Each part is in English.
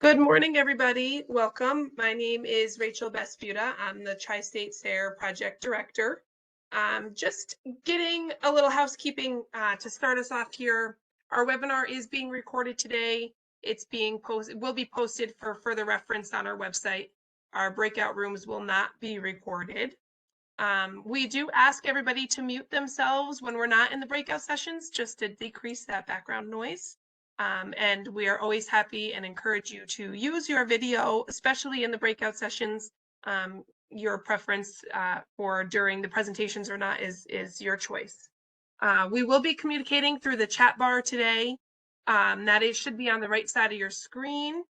Good morning, everybody. Welcome. My name is Rachel Besputa. I'm the Tri-State SARE Project Director. Just getting a little housekeeping to start us off here. Our webinar is being recorded today. It's being posted, will be posted for further reference on our website. Our breakout rooms will not be recorded. We do ask everybody to mute themselves when we're not in the breakout sessions, just to decrease that background noise. And we are always happy and encourage you to use your video, especially in the breakout sessions. Your preference for during the presentations or not is your choice. We will be communicating through the chat bar today. That should be on the right side of your screen.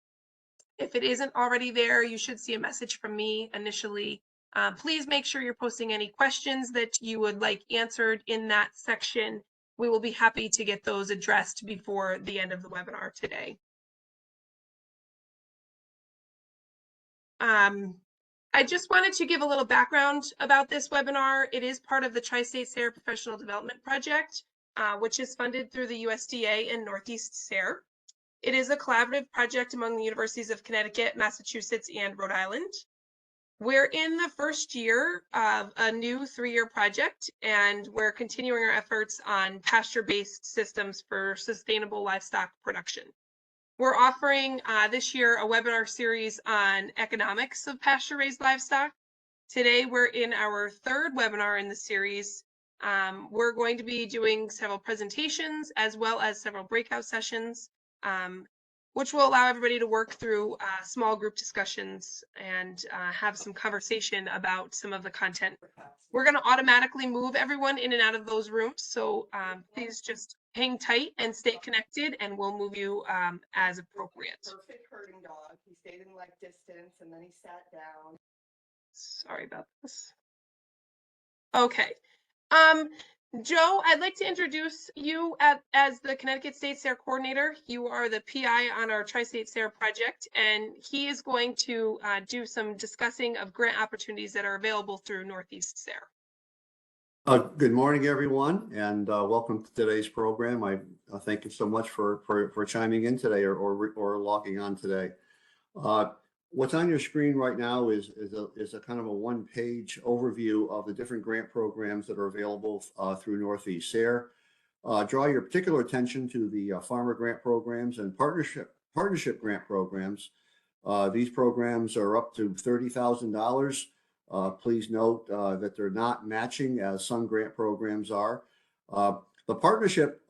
If it isn't already there, you should see a message from me initially. Please make sure you're posting any questions that you would like answered in that section. We will be happy to get those addressed before the end of the webinar today. I just wanted to give a little background about this webinar. It is part of the Tri-State SARE Professional Development Project, which is funded through the USDA and Northeast SARE. It is a collaborative project among the universities of Connecticut, Massachusetts, and Rhode Island. We're in the first year of a new 3-year project, and we're continuing our efforts on pasture-based systems for sustainable livestock production. We're offering this year a webinar series on economics of pasture-raised livestock. Today, we're in our 3rd webinar in the series. We're going to be doing several presentations as well as several breakout sessions, which will allow everybody to work through small group discussions and have some conversation about some of the content. We're going to automatically move everyone in and out of those rooms, so please just hang tight and stay connected, and we'll move you as appropriate. Perfect herding dog. He stayed in like distance and then he sat down. Sorry about this. Okay. Joe, I'd like to introduce you as the Connecticut State SARE Coordinator. You are the PI on our Tri-State SARE project, and he is going to do some discussing of grant opportunities that are available through Northeast SARE. Good morning, everyone, and welcome to today's program. I thank you so much for chiming in today or logging on today. What's on your screen right now is a kind of a one-page overview of the different grant programs that are available through Northeast SARE. Draw your particular attention to the farmer grant programs and partnership grant programs. These programs are up to $30,000. Please note that they're not matching as some grant programs are. The partnership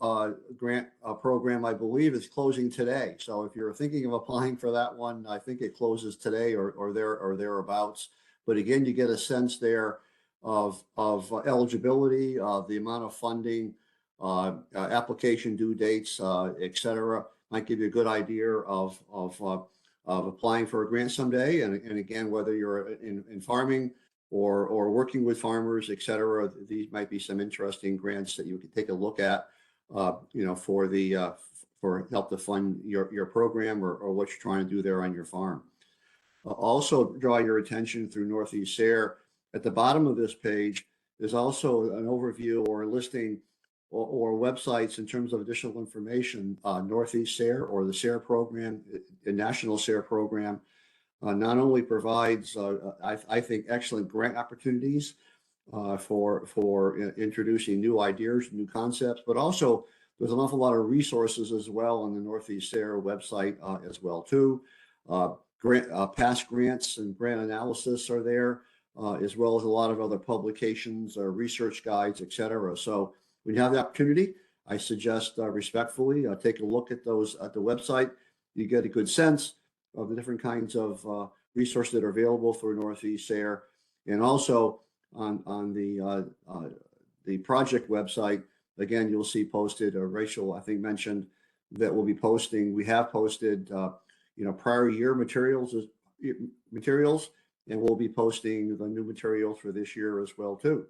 grant program, I believe, is closing today. So if you're thinking of applying for that one, I think it closes today or thereabouts. But again, you get a sense there of eligibility, the amount of funding, application due dates, etc. Might give you a good idea of applying for a grant someday. And again, whether you're in farming or working with farmers, etc., these might be some interesting grants that you could take a look at, for help to fund your program or what you're trying to do there on your farm. Also draw your attention through Northeast SARE. At the bottom of this page, there's also an overview or a listing or websites in terms of additional information. Northeast SARE or the SARE program, the National SARE program, not only provides, I think, excellent grant opportunities for introducing new ideas, new concepts, but also there's an awful lot of resources as well on the Northeast SARE website as well too. Past grants and grant analysis are there, as well as a lot of other publications, research guides, etc. So when you have the opportunity, I suggest respectfully take a look at those at the website. You get a good sense of the different kinds of resources that are available for Northeast SARE, and also on the project website. Again, you'll see posted. Rachel, I think, mentioned that we'll be posting. We have posted, prior year materials, and we'll be posting the new materials for this year as well too.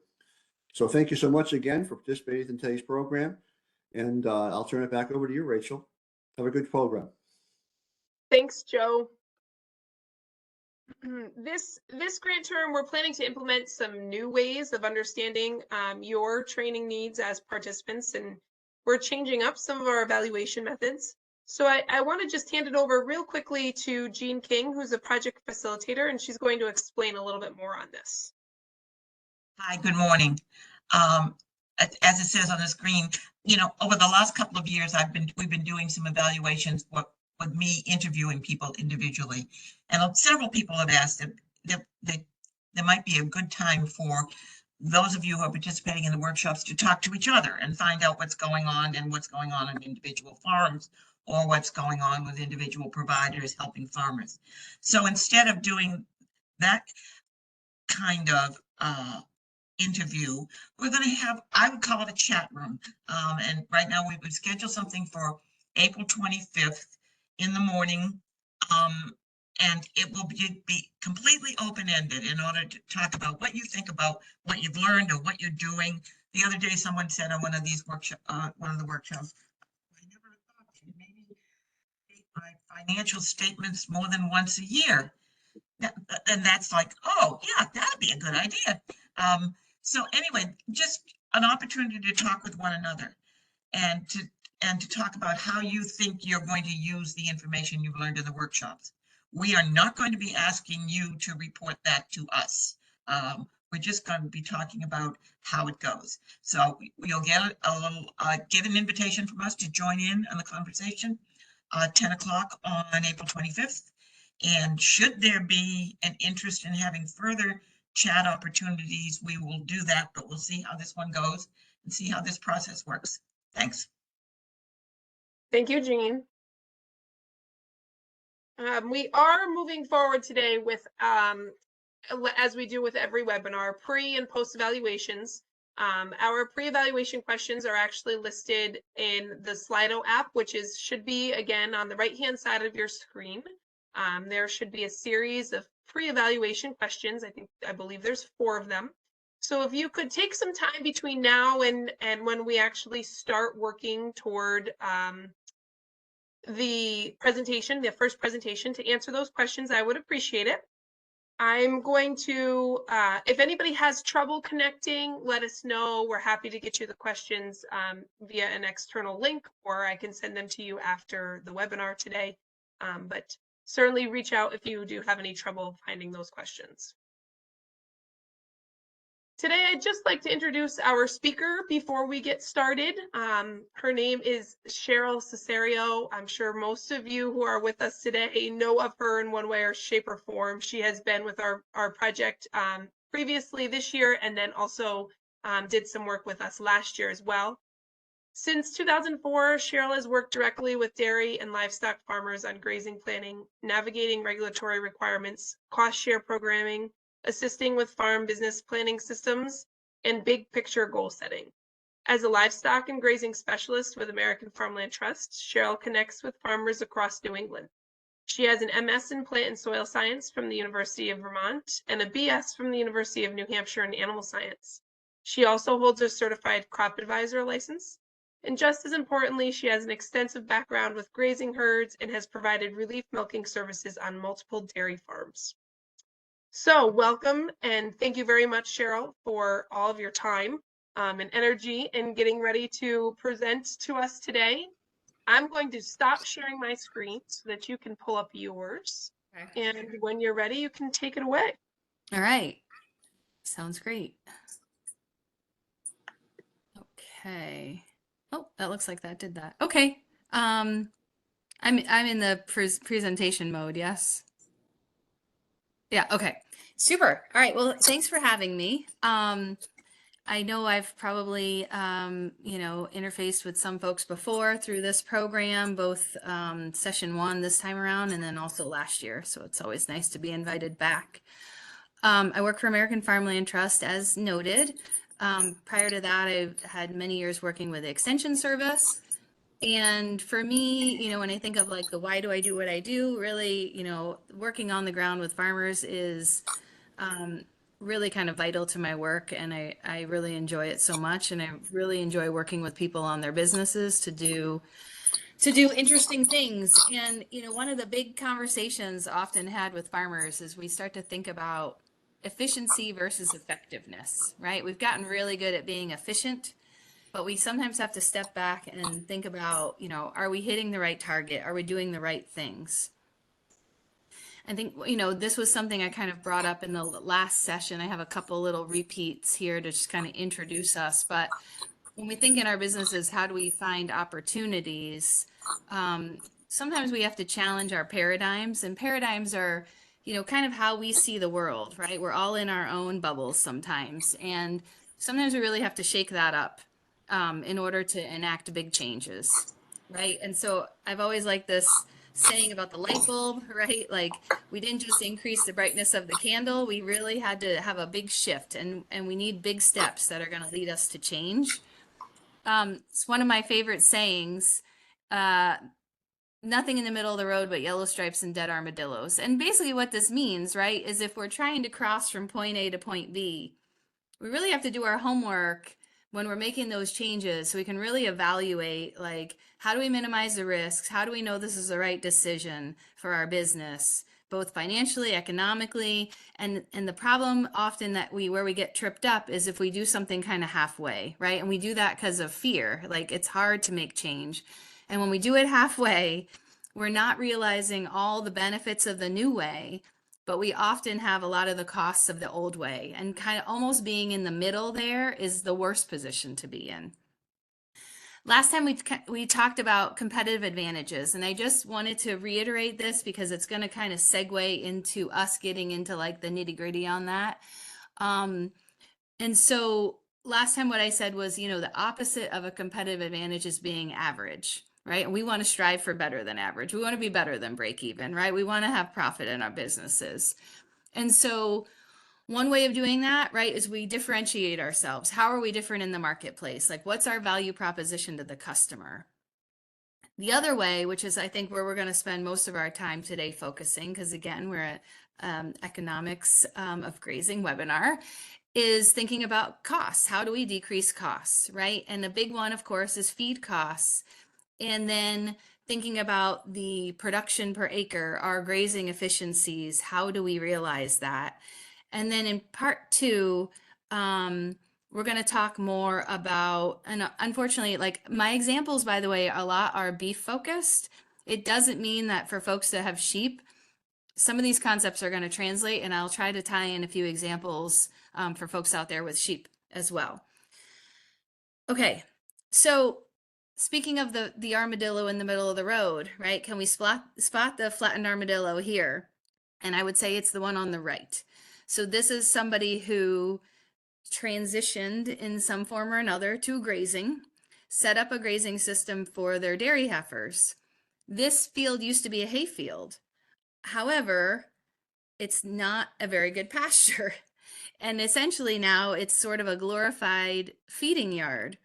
So thank you so much again for participating in today's program, and I'll turn it back over to you, Rachel. Have a good program. Thanks, Joe. This grant term, we're planning to implement some new ways of understanding your training needs as participants, and we're changing up some of our evaluation methods. So I want to just hand it over real quickly to Jean King, who's a project facilitator, and she's going to explain a little bit more on this. Hi, good morning. As it says on the screen, over the last couple of years, we've been doing some evaluations with me interviewing people individually. And several people have asked that there might be a good time for those of you who are participating in the workshops to talk to each other and find out what's going on and what's going on in individual farms or what's going on with individual providers helping farmers. So instead of doing that kind of interview, we're going to have, I would call it a chat room. And right now we would schedule something for April 25th in the morning. And it will be completely open-ended in order to talk about what you think about what you've learned or what you're doing. The other day, someone said on one of these workshops, I never thought maybe take my financial statements more than once a year. And that's like, oh yeah, that'd be a good idea. So anyway, just an opportunity to talk with one another and to talk about how you think you're going to use the information you've learned in the workshops. We are not going to be asking you to report that to us. We're just going to be talking about how it goes. So you'll get get an invitation from us to join in on the conversation 10 o'clock on April 25th. And should there be an interest in having further chat opportunities, we will do that, but we'll see how this one goes and see how this process works. Thanks. Thank you, Jean. We are moving forward today with, as we do with every webinar, pre and post evaluations. Our pre-evaluation questions are actually listed in the Slido app, which should be again on the right-hand side of your screen. There should be a series of pre-evaluation questions. I believe there's 4 of them. So if you could take some time between now and when we actually start working toward the first presentation, to answer those questions, I would appreciate it. I'm going to, if anybody has trouble connecting, let us know. We're happy to get you the questions via an external link, or I can send them to you after the webinar today. But certainly reach out if you do have any trouble finding those questions. Today, I'd just like to introduce our speaker before we get started. Her name is Cheryl Cesario. I'm sure most of you who are with us today know of her in one way or shape or form. She has been with our project previously this year, and then also did some work with us last year as well. Since 2004, Cheryl has worked directly with dairy and livestock farmers on grazing planning, navigating regulatory requirements, cost share programming, assisting with farm business planning systems, and big picture goal setting. As a livestock and grazing specialist with American Farmland Trust, Cheryl connects with farmers across New England. She has an MS in Plant and Soil Science from the University of Vermont and a BS from the University of New Hampshire in Animal Science. She also holds a certified crop advisor license. And just as importantly, she has an extensive background with grazing herds and has provided relief milking services on multiple dairy farms. So welcome, and thank you very much, Cheryl, for all of your time and energy in getting ready to present to us today. I'm going to stop sharing my screen so that you can pull up yours. Okay. And when you're ready, you can take it away. All right. Sounds great. Okay. Oh, that looks like that did that. Okay. I'm in the presentation mode, yes? Yeah, okay. Super. All right. Well, thanks for having me. I know I've probably, interfaced with some folks before through this program, both session 1 this time around and then also last year. So it's always nice to be invited back. I work for American Farmland Trust, as noted. Prior to that, I've had many years working with the Extension Service. And for me, when I think of like the why do I do what I do, really, working on the ground with farmers is really kind of vital to my work, and I really enjoy it so much, and I really enjoy working with people on their businesses to do interesting things. And one of the big conversations often had with farmers is we start to think about efficiency versus effectiveness, right? We've gotten really good at being efficient, but we sometimes have to step back and think about, are we hitting the right target? Are we doing the right things? I think, this was something I kind of brought up in the last session. I have a couple little repeats here to just kind of introduce us. But when we think in our businesses, how do we find opportunities? Sometimes we have to challenge our paradigms, and paradigms are, kind of how we see the world, right? We're all in our own bubbles sometimes. And sometimes we really have to shake that up in order to enact big changes, right? And so I've always liked this saying about the light bulb, right? Like we didn't just increase the brightness of the candle, we really had to have a big shift, and we need big steps that are going to lead us to change. It's one of my favorite sayings, nothing in the middle of the road but yellow stripes and dead armadillos. And basically what this means, right, is if we're trying to cross from point A to point B, we really have to do our homework when we're making those changes so we can really evaluate, like, how do we minimize the risks? How do we know this is the right decision for our business, both financially, economically? And the problem often where we get tripped up is if we do something kind of halfway, right? And we do that because of fear. Like, it's hard to make change. And when we do it halfway, we're not realizing all the benefits of the new way, but we often have a lot of the costs of the old way, and kind of almost being in the middle there is the worst position to be in. Last time we talked about competitive advantages, and I just wanted to reiterate this because it's going to kind of segue into us getting into like the nitty gritty on that. And so last time what I said was, the opposite of a competitive advantage is being average, right? And we want to strive for better than average. We want to be better than break even, right? We want to have profit in our businesses. And so one way of doing that, right, is we differentiate ourselves. How are we different in the marketplace? Like, what's our value proposition to the customer? The other way, which is I think where we're going to spend most of our time today focusing, because again, we're at Economics of Grazing webinar, is thinking about costs. How do we decrease costs, right? And a big one, of course, is feed costs. And then thinking about the production per acre, our grazing efficiencies, how do we realize that? And then in part two, we're going to talk more about, and unfortunately, like my examples, by the way, a lot are beef focused. It doesn't mean that for folks that have sheep, some of these concepts are going to translate, and I'll try to tie in a few examples for folks out there with sheep as well. Okay, so speaking of the armadillo in the middle of the road, right? Can we spot the flattened armadillo here? And I would say it's the one on the right. So this is somebody who transitioned in some form or another to grazing, set up a grazing system for their dairy heifers. This field used to be a hay field. However, it's not a very good pasture. And essentially now it's sort of a glorified feeding yard.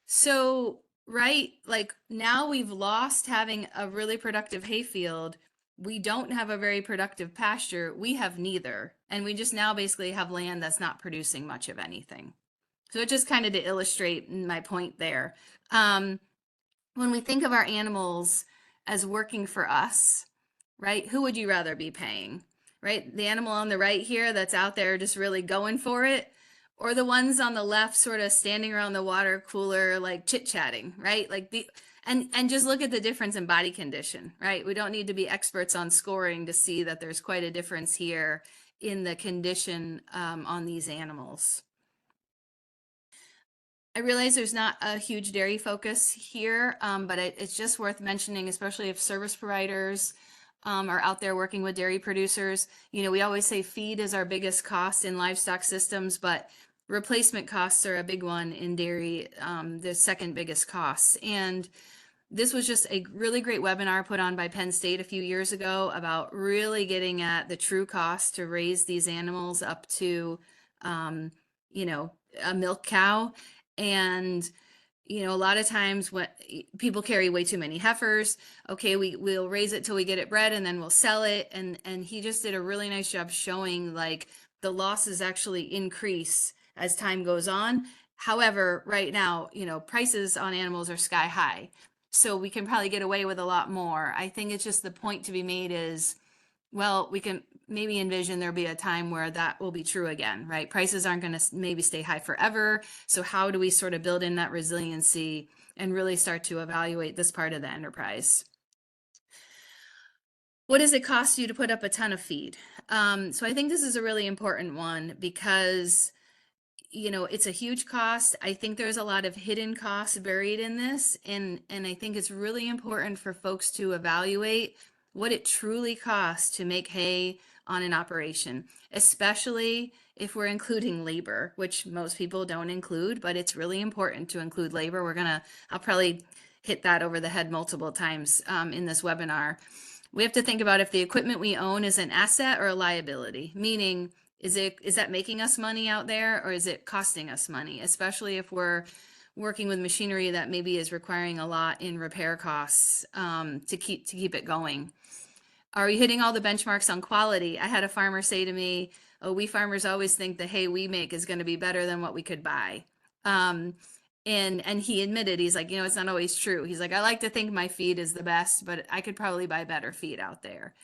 So, right, like now we've lost having a really productive hay field. We don't have a very productive pasture. We have neither. And we just now basically have land that's not producing much of anything. So it just kind of to illustrate my point there. When we think of our animals as working for us, right, who would you rather be paying, right? The animal on the right here that's out there just really going for it, or the ones on the left sort of standing around the water cooler, like chit-chatting, right? Like and just look at the difference in body condition, right? We don't need to be experts on scoring to see that there's quite a difference here in the condition on these animals. I realize there's not a huge dairy focus here, but it's just worth mentioning, especially if service providers are out there working with dairy producers. We always say feed is our biggest cost in livestock systems, but replacement costs are a big one in dairy, the second biggest costs. And this was just a really great webinar put on by Penn State a few years ago about really getting at the true cost to raise these animals up to, a milk cow. And a lot of times when people carry way too many heifers, okay, we'll raise it till we get it bred and then we'll sell it. And he just did a really nice job showing like the losses actually increase as time goes on. However, right now, prices on animals are sky high. So we can probably get away with a lot more. I think it's just the point to be made is well, we can maybe envision there'll be a time where that will be true again, right? Prices aren't going to maybe stay high forever. So how do we sort of build in that resiliency and really start to evaluate this part of the enterprise? What does it cost you to put up a ton of feed? So I think this is a really important one because, you know, it's a huge cost. I think there's a lot of hidden costs buried in this. And I think it's really important for folks to evaluate what it truly costs to make hay on an operation, especially if we're including labor, which most people don't include, but it's really important to include labor. I'll probably hit that over the head multiple times in this webinar. We have to think about if the equipment we own is an asset or a liability, meaning is that making us money out there or is it costing us money, especially if we're working with machinery that maybe is requiring a lot in repair costs to keep it going. Are we hitting all the benchmarks on quality? I had a farmer say to me, oh, we farmers always think the hay we make is going to be better than what we could buy. And he admitted, he's like, you know, it's not always true. He's like, I like to think my feed is the best, but I could probably buy better feed out there.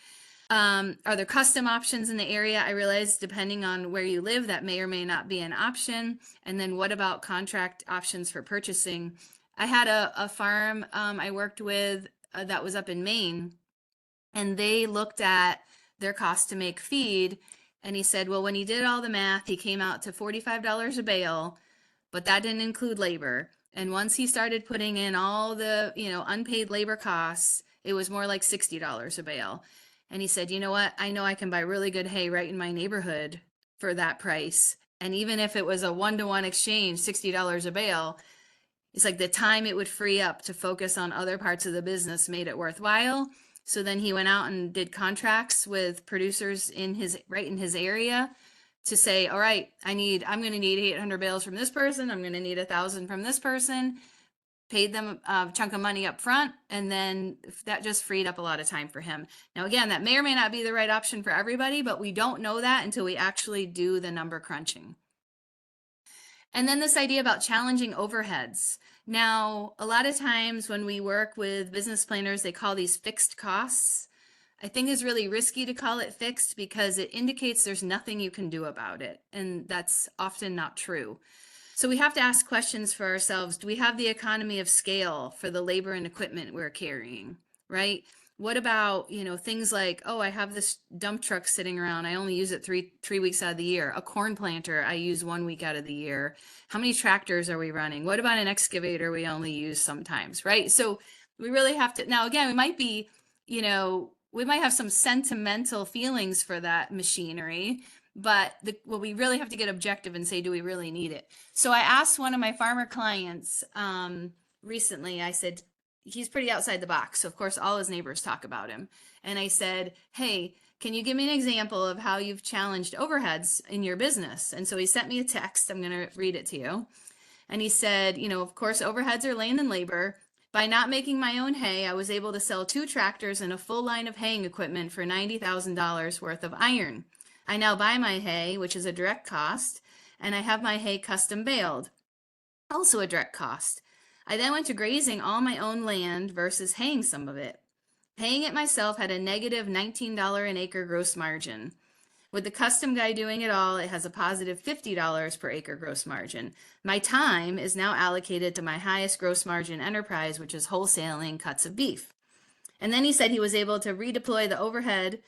Are there custom options in the area? I realize depending on where you live, that may or may not be an option. And then what about contract options for purchasing? I had a farm I worked with that was up in Maine, and they looked at their cost to make feed. And he said, well, when he did all the math, he came out to $45 a bale, but that didn't include labor. And once he started putting in all the, you know, unpaid labor costs, it was more like $60 a bale. And he said, you know what? I know I can buy really good hay right in my neighborhood for that price. And even if it was a 1-to-1 exchange, $60 a bale, it's like the time it would free up to focus on other parts of the business made it worthwhile. So then he went out and did contracts with producers in his area to say, all right, I'm going to need 800 bales from this person. I'm going to need 1,000 from this person. Paid them a chunk of money up front, and then that just freed up a lot of time for him. Now, again, that may or may not be the right option for everybody, but we don't know that until we actually do the number crunching. And then this idea about challenging overheads. Now, a lot of times when we work with business planners, they call these fixed costs. I think it's really risky to call it fixed because it indicates there's nothing you can do about it. And that's often not true. So we have to ask questions for ourselves. Do we have the economy of scale for the labor and equipment we're carrying, right? What about, you know, things like, oh, I have this dump truck sitting around. I only use it three weeks out of the year. A corn planter, I use 1 week out of the year. How many tractors are we running? What about an excavator we only use sometimes, right? So we really have to, now again, we might be, you know, we might have some sentimental feelings for that machinery, but we really have to get objective and say, do we really need it? So I asked one of my farmer clients recently, I said, he's pretty outside the box. So of course, all his neighbors talk about him. And I said, hey, can you give me an example of how you've challenged overheads in your business? And so he sent me a text. I'm going to read it to you. And he said, you know, of course, overheads are land and labor. By not making my own hay, I was able to sell 2 tractors and a full line of haying equipment for $90,000 worth of iron. I now buy my hay, which is a direct cost, and I have my hay custom baled, also a direct cost. I then went to grazing all my own land versus haying some of it. Haying it myself had a negative $19 an acre gross margin. With the custom guy doing it all, it has a positive $50 per acre gross margin. My time is now allocated to my highest gross margin enterprise, which is wholesaling cuts of beef. And then he said he was able to redeploy the overhead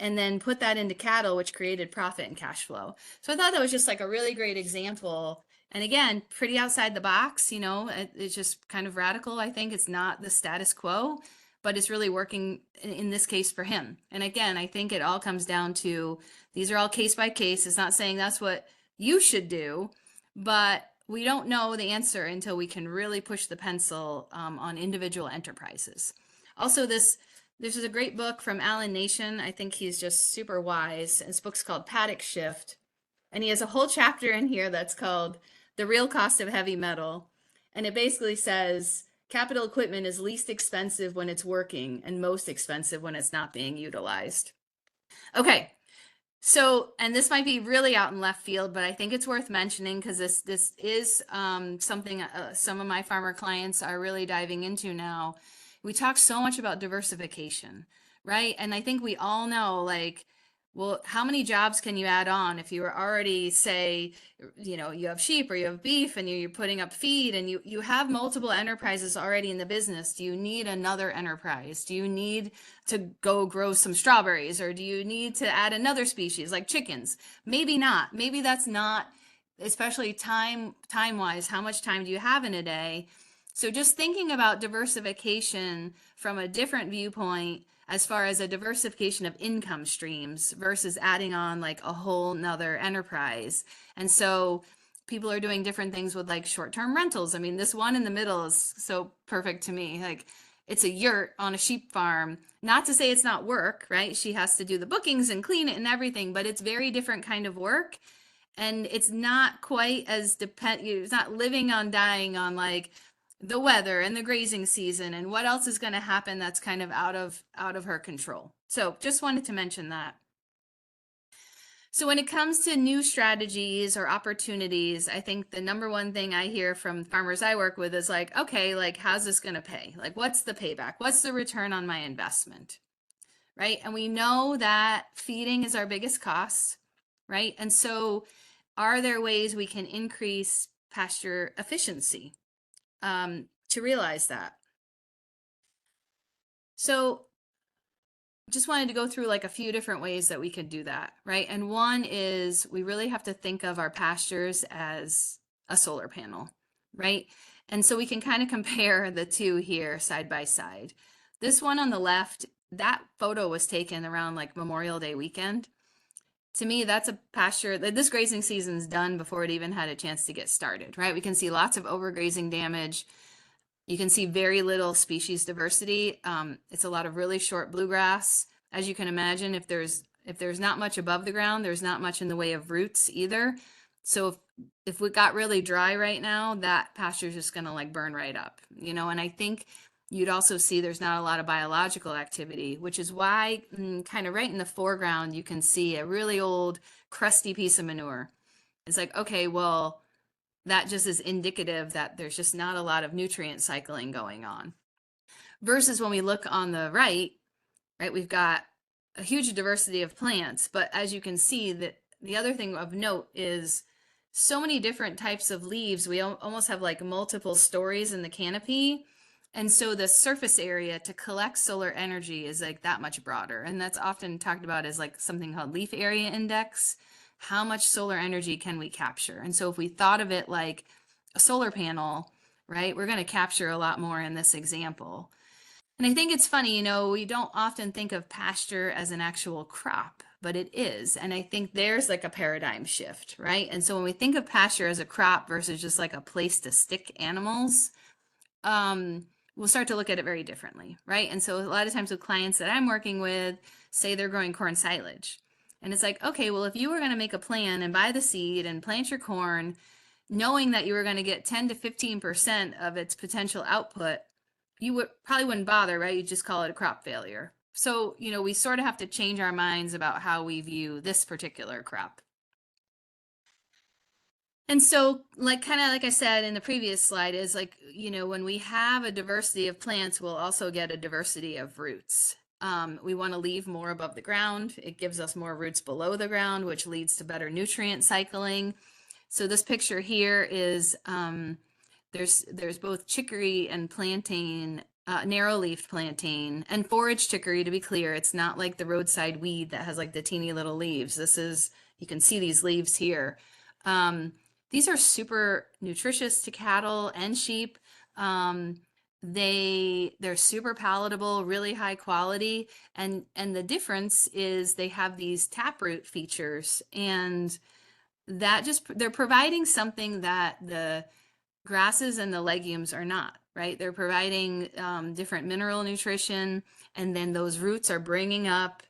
and then put that into cattle, which created profit and cash flow. So I thought that was just like a really great example. And again, pretty outside the box, you know, it's just kind of radical. I think it's not the status quo, but it's really working in this case for him. And again, I think it all comes down to, these are all case by case. It's not saying that's what you should do, but we don't know the answer until we can really push the pencil on individual enterprises. Also, this is a great book from Alan Nation. I think he's just super wise. His book's called Paddock Shift. And he has a whole chapter in here that's called The Real Cost of Heavy Metal. And it basically says capital equipment is least expensive when it's working and most expensive when it's not being utilized. Okay. So, and this might be really out in left field, but I think it's worth mentioning because this is something some of my farmer clients are really diving into now. We talk so much about diversification, right? And I think we all know, like, well, how many jobs can you add on if you were already, say, you have sheep or you have beef and you're putting up feed and you have multiple enterprises already in the business? Do you need another enterprise? Do you need to go grow some strawberries, or do you need to add another species like chickens? Maybe not. Maybe that's not, especially time-wise, how much time do you have in a day? So just thinking about diversification from a different viewpoint, as far as a diversification of income streams versus adding on like a whole nother enterprise. And so people are doing different things with like short-term rentals. I mean, this one in the middle is so perfect to me. Like, it's a yurt on a sheep farm. Not to say it's not work, right? She has to do the bookings and clean it and everything, but it's very different kind of work. And it's not quite as it's not living on dying on like the weather and the grazing season and what else is going to happen that's kind of out of her control. So just wanted to mention that. So when it comes to new strategies or opportunities, I think the number one thing I hear from farmers I work with is like, okay, like, how's this going to pay? Like, what's the payback? What's the return on my investment? Right? And we know that feeding is our biggest cost, right? And so are there ways we can increase pasture efficiency to realize that? So just wanted to go through like a few different ways that we could do that, right? And one is we really have to think of our pastures as a solar panel, right? And so we can kind of compare the two here side by side. This one on the left, that photo was taken around like Memorial Day weekend. To me, that's a pasture that this grazing season's done before it even had a chance to get started, right? We can see lots of overgrazing damage. You can see very little species diversity. It's a lot of really short bluegrass. As you can imagine, if there's not much above the ground, there's not much in the way of roots either. So if we got really dry right now, that pasture is just going to like burn right up, and I think you'd also see there's not a lot of biological activity, which is why kind of right in the foreground, you can see a really old crusty piece of manure. It's like, okay, well, that just is indicative that there's just not a lot of nutrient cycling going on. Versus when we look on the right, we've got a huge diversity of plants, but as you can see, that the other thing of note is so many different types of leaves. We almost have like multiple stories in the canopy. And so the surface area to collect solar energy is like that much broader. And that's often talked about as like something called leaf area index. How much solar energy can we capture? And so if we thought of it like a solar panel, right, we're going to capture a lot more in this example. And I think it's funny, we don't often think of pasture as an actual crop, but it is. And I think there's like a paradigm shift, right? And so when we think of pasture as a crop versus just like a place to stick animals, we'll start to look at it very differently, right? And so a lot of times with clients that I'm working with, say they're growing corn silage. And it's like, okay, well, if you were going to make a plan and buy the seed and plant your corn, knowing that you were going to get 10 to 15% of its potential output, you probably wouldn't bother, right? You just call it a crop failure. So, we sort of have to change our minds about how we view this particular crop. And so, kind of like I said in the previous slide, is like, when we have a diversity of plants, we'll also get a diversity of roots. We want to leave more above the ground. It gives us more roots below the ground, which leads to better nutrient cycling. So this picture here is, there's both chicory and plantain, narrow-leaf plantain, and forage chicory, to be clear. It's not like the roadside weed that has like the teeny little leaves. You can see these leaves here. These are super nutritious to cattle and sheep. They're super palatable, really high quality, and the difference is they have these taproot features, and they're providing something that the grasses and the legumes are not, right? They're providing different mineral nutrition, and then those roots are bringing up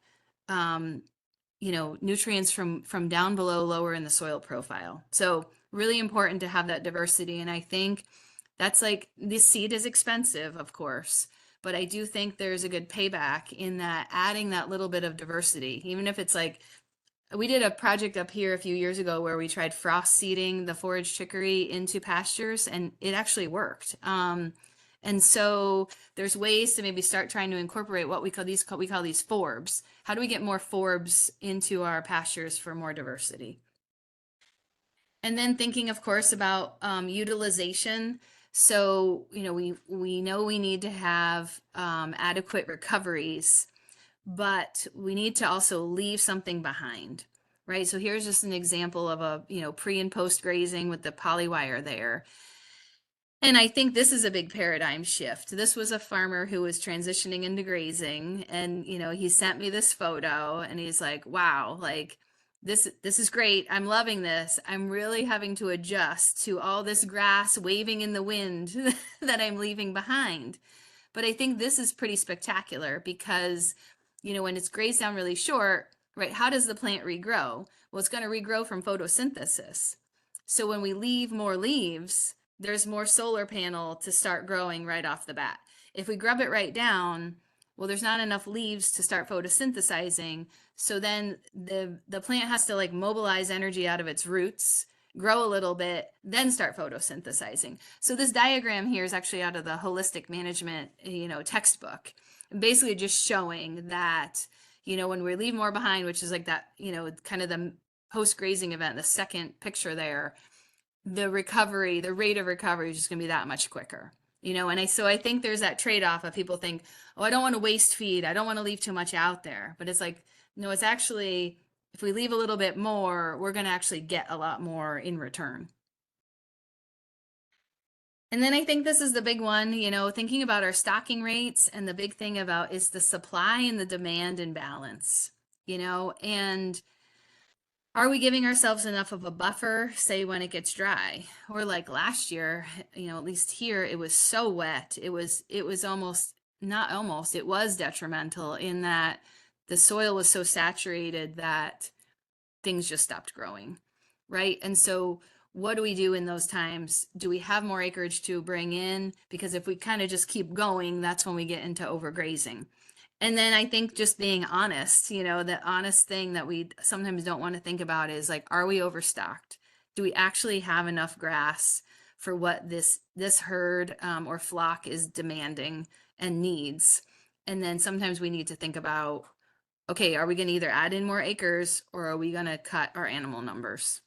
nutrients from down below, lower in the soil profile. So really important to have that diversity. And I think that's like, this seed is expensive, of course, but I do think there's a good payback in that adding that little bit of diversity, even if it's like, we did a project up here a few years ago where we tried frost seeding the forage chicory into pastures, and it actually worked. And so there's ways to maybe start trying to incorporate what we call these forbs. How do we get more forbs into our pastures for more diversity? And then thinking, of course, about utilization. So, we know we need to have adequate recoveries, but we need to also leave something behind, right? So here's just an example of a, pre and post grazing with the polywire there. And I think this is a big paradigm shift. This was a farmer who was transitioning into grazing, and he sent me this photo and he's like, wow, like this is great. I'm loving this. I'm really having to adjust to all this grass waving in the wind that I'm leaving behind. But I think this is pretty spectacular because, when it's grazed down really short, right, how does the plant regrow? Well, it's going to regrow from photosynthesis. So when we leave more leaves, there's more solar panel to start growing right off the bat. If we grub it right down, well, there's not enough leaves to start photosynthesizing. So then the plant has to like mobilize energy out of its roots, grow a little bit, then start photosynthesizing. So this diagram here is actually out of the holistic management, textbook, basically just showing that, when we leave more behind, which is like that, kind of the post-grazing event, the second picture there, the rate of recovery is just going to be that much quicker. So I think there's that trade-off of people think, oh, I don't want to waste feed. I don't want to leave too much out there. But it's like, no, it's actually, if we leave a little bit more, we're going to actually get a lot more in return. And then I think this is the big one, thinking about our stocking rates, and the big thing about is the supply and the demand imbalance, and are we giving ourselves enough of a buffer, say when it gets dry? Or like last year, at least here, it was so wet. It was it was detrimental in that the soil was so saturated that things just stopped growing, right? And so what do we do in those times? Do we have more acreage to bring in? Because if we kind of just keep going, that's when we get into overgrazing. And then I think just being honest, the honest thing that we sometimes don't want to think about is like, are we overstocked? Do we actually have enough grass for what this herd or flock is demanding and needs? And then sometimes we need to think about, okay, are we going to either add in more acres or are we going to cut our animal numbers?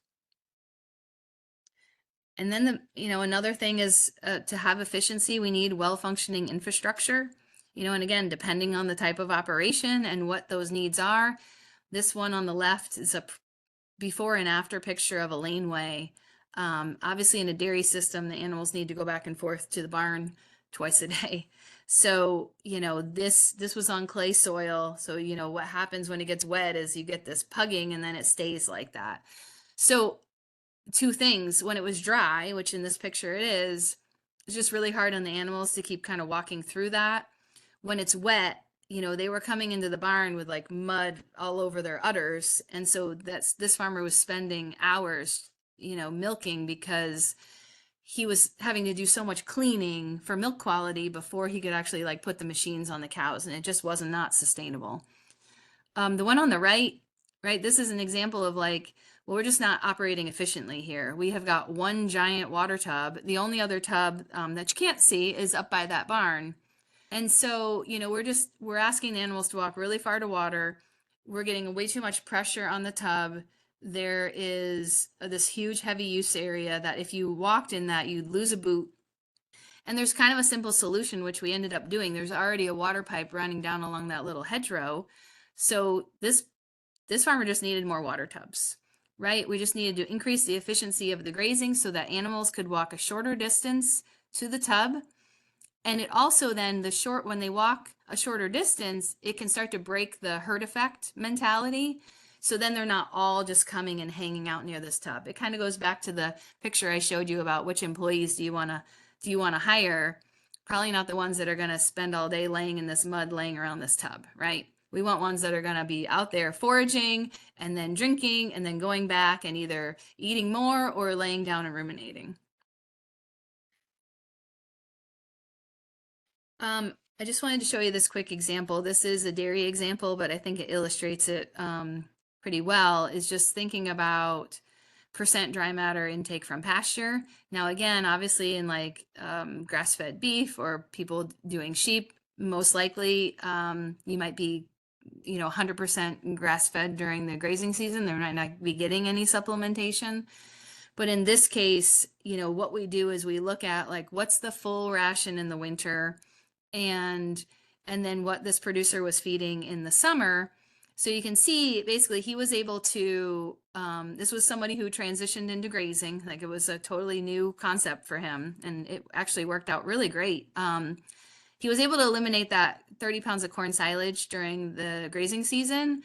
And then another thing is to have efficiency, we need well-functioning infrastructure. And again, depending on the type of operation and what those needs are, this one on the left is a before and after picture of a laneway. Obviously in a dairy system, the animals need to go back and forth to the barn twice a day. So, this was on clay soil. So, what happens when it gets wet is you get this pugging and then it stays like that. So two things, when it was dry, which in this picture it is, it's just really hard on the animals to keep kind of walking through that. When it's wet, they were coming into the barn with like mud all over their udders. And so this farmer was spending hours, milking because he was having to do so much cleaning for milk quality before he could actually like put the machines on the cows. And it just wasn't not sustainable. The one on the right, this is an example of like, well, we're just not operating efficiently here. We have got one giant water tub. The only other tub that you can't see is up by that barn. And so, we're asking the animals to walk really far to water. We're getting way too much pressure on the tub. There is this huge heavy use area that if you walked in that, you'd lose a boot. And there's kind of a simple solution, which we ended up doing. There's already a water pipe running down along that little hedgerow. So this farmer just needed more water tubs, right? We just needed to increase the efficiency of the grazing so that animals could walk a shorter distance to the tub. And it also then when they walk a shorter distance, it can start to break the herd effect mentality. So then they're not all just coming and hanging out near this tub. It kind of goes back to the picture I showed you about which employees do you want to hire? Probably not the ones that are going to spend all day laying in this mud, laying around this tub, right? We want ones that are going to be out there foraging and then drinking and then going back and either eating more or laying down and ruminating. I just wanted to show you this quick example. This is a dairy example, but I think it illustrates it pretty well, is just thinking about dry matter intake from pasture. Now, again, obviously in like grass-fed beef or people doing sheep, most likely you might be 100% grass-fed during the grazing season. They might not be getting any supplementation. But in this case, what we do is we look at like what's the full ration in the winter and then what this producer was feeding in the summer. So you can see basically he was able to, this was somebody who transitioned into grazing, like it was a totally new concept for him, and it actually worked out really great. He was able to eliminate that 30 pounds of corn silage during the grazing season,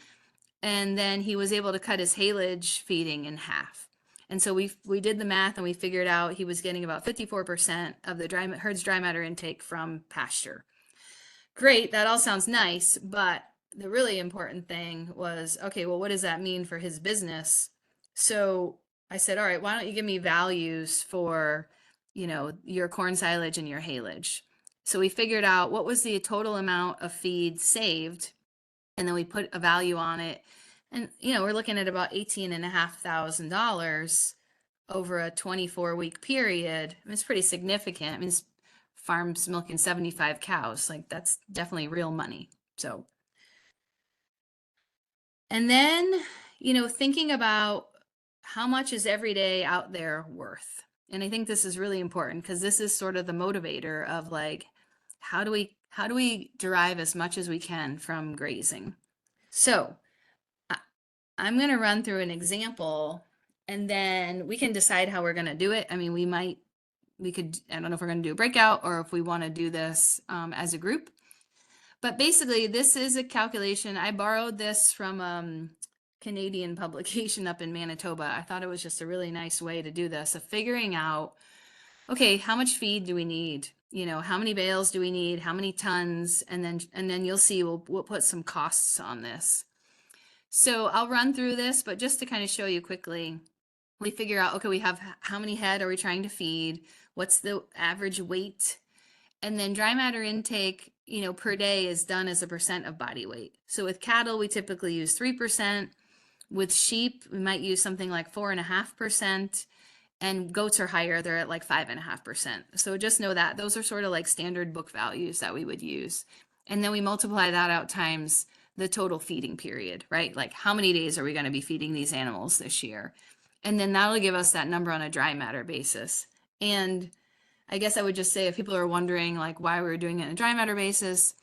and then he was able to cut his haylage feeding in half. And so we did the math and we figured out he was getting about 54% of the herd's dry matter intake from pasture. Great, that all sounds nice, but the really important thing was, okay, well, what does that mean for his business? So I said, all right, why don't you give me values for, your corn silage and your haylage? So we figured out what was the total amount of feed saved, and then we put a value on it. And, we're looking at about $18,500 over a 24-week period. I mean, it's pretty significant. I mean, farms milking 75 cows, like that's definitely real money. So, and then, thinking about how much is every day out there worth? And I think this is really important because this is sort of the motivator of like, how do we derive as much as we can from grazing? So I'm going to run through an example and then we can decide how we're going to do it. I mean, I don't know if we're going to do a breakout or if we want to do this as a group. But basically, this is a calculation. I borrowed this from Canadian publication up in Manitoba. I thought it was just a really nice way to do this, of figuring out, okay, how much feed do we need? How many bales do we need? How many tons? And then you'll see we'll put some costs on this. So I'll run through this, but just to kind of show you quickly, we figure out, okay, we have how many head are we trying to feed? What's the average weight? And then dry matter intake, per day is done as a percent of body weight. So with cattle, we typically use 3%. With sheep, we might use something like 4.5%. And goats are higher, they're at like 5.5%. So just know that those are sort of like standard book values that we would use. And then we multiply that out times the total feeding period, right? Like how many days are we going to be feeding these animals this year? And then that'll give us that number on a dry matter basis. And I guess I would just say if people are wondering like why we're doing it on a dry matter basis,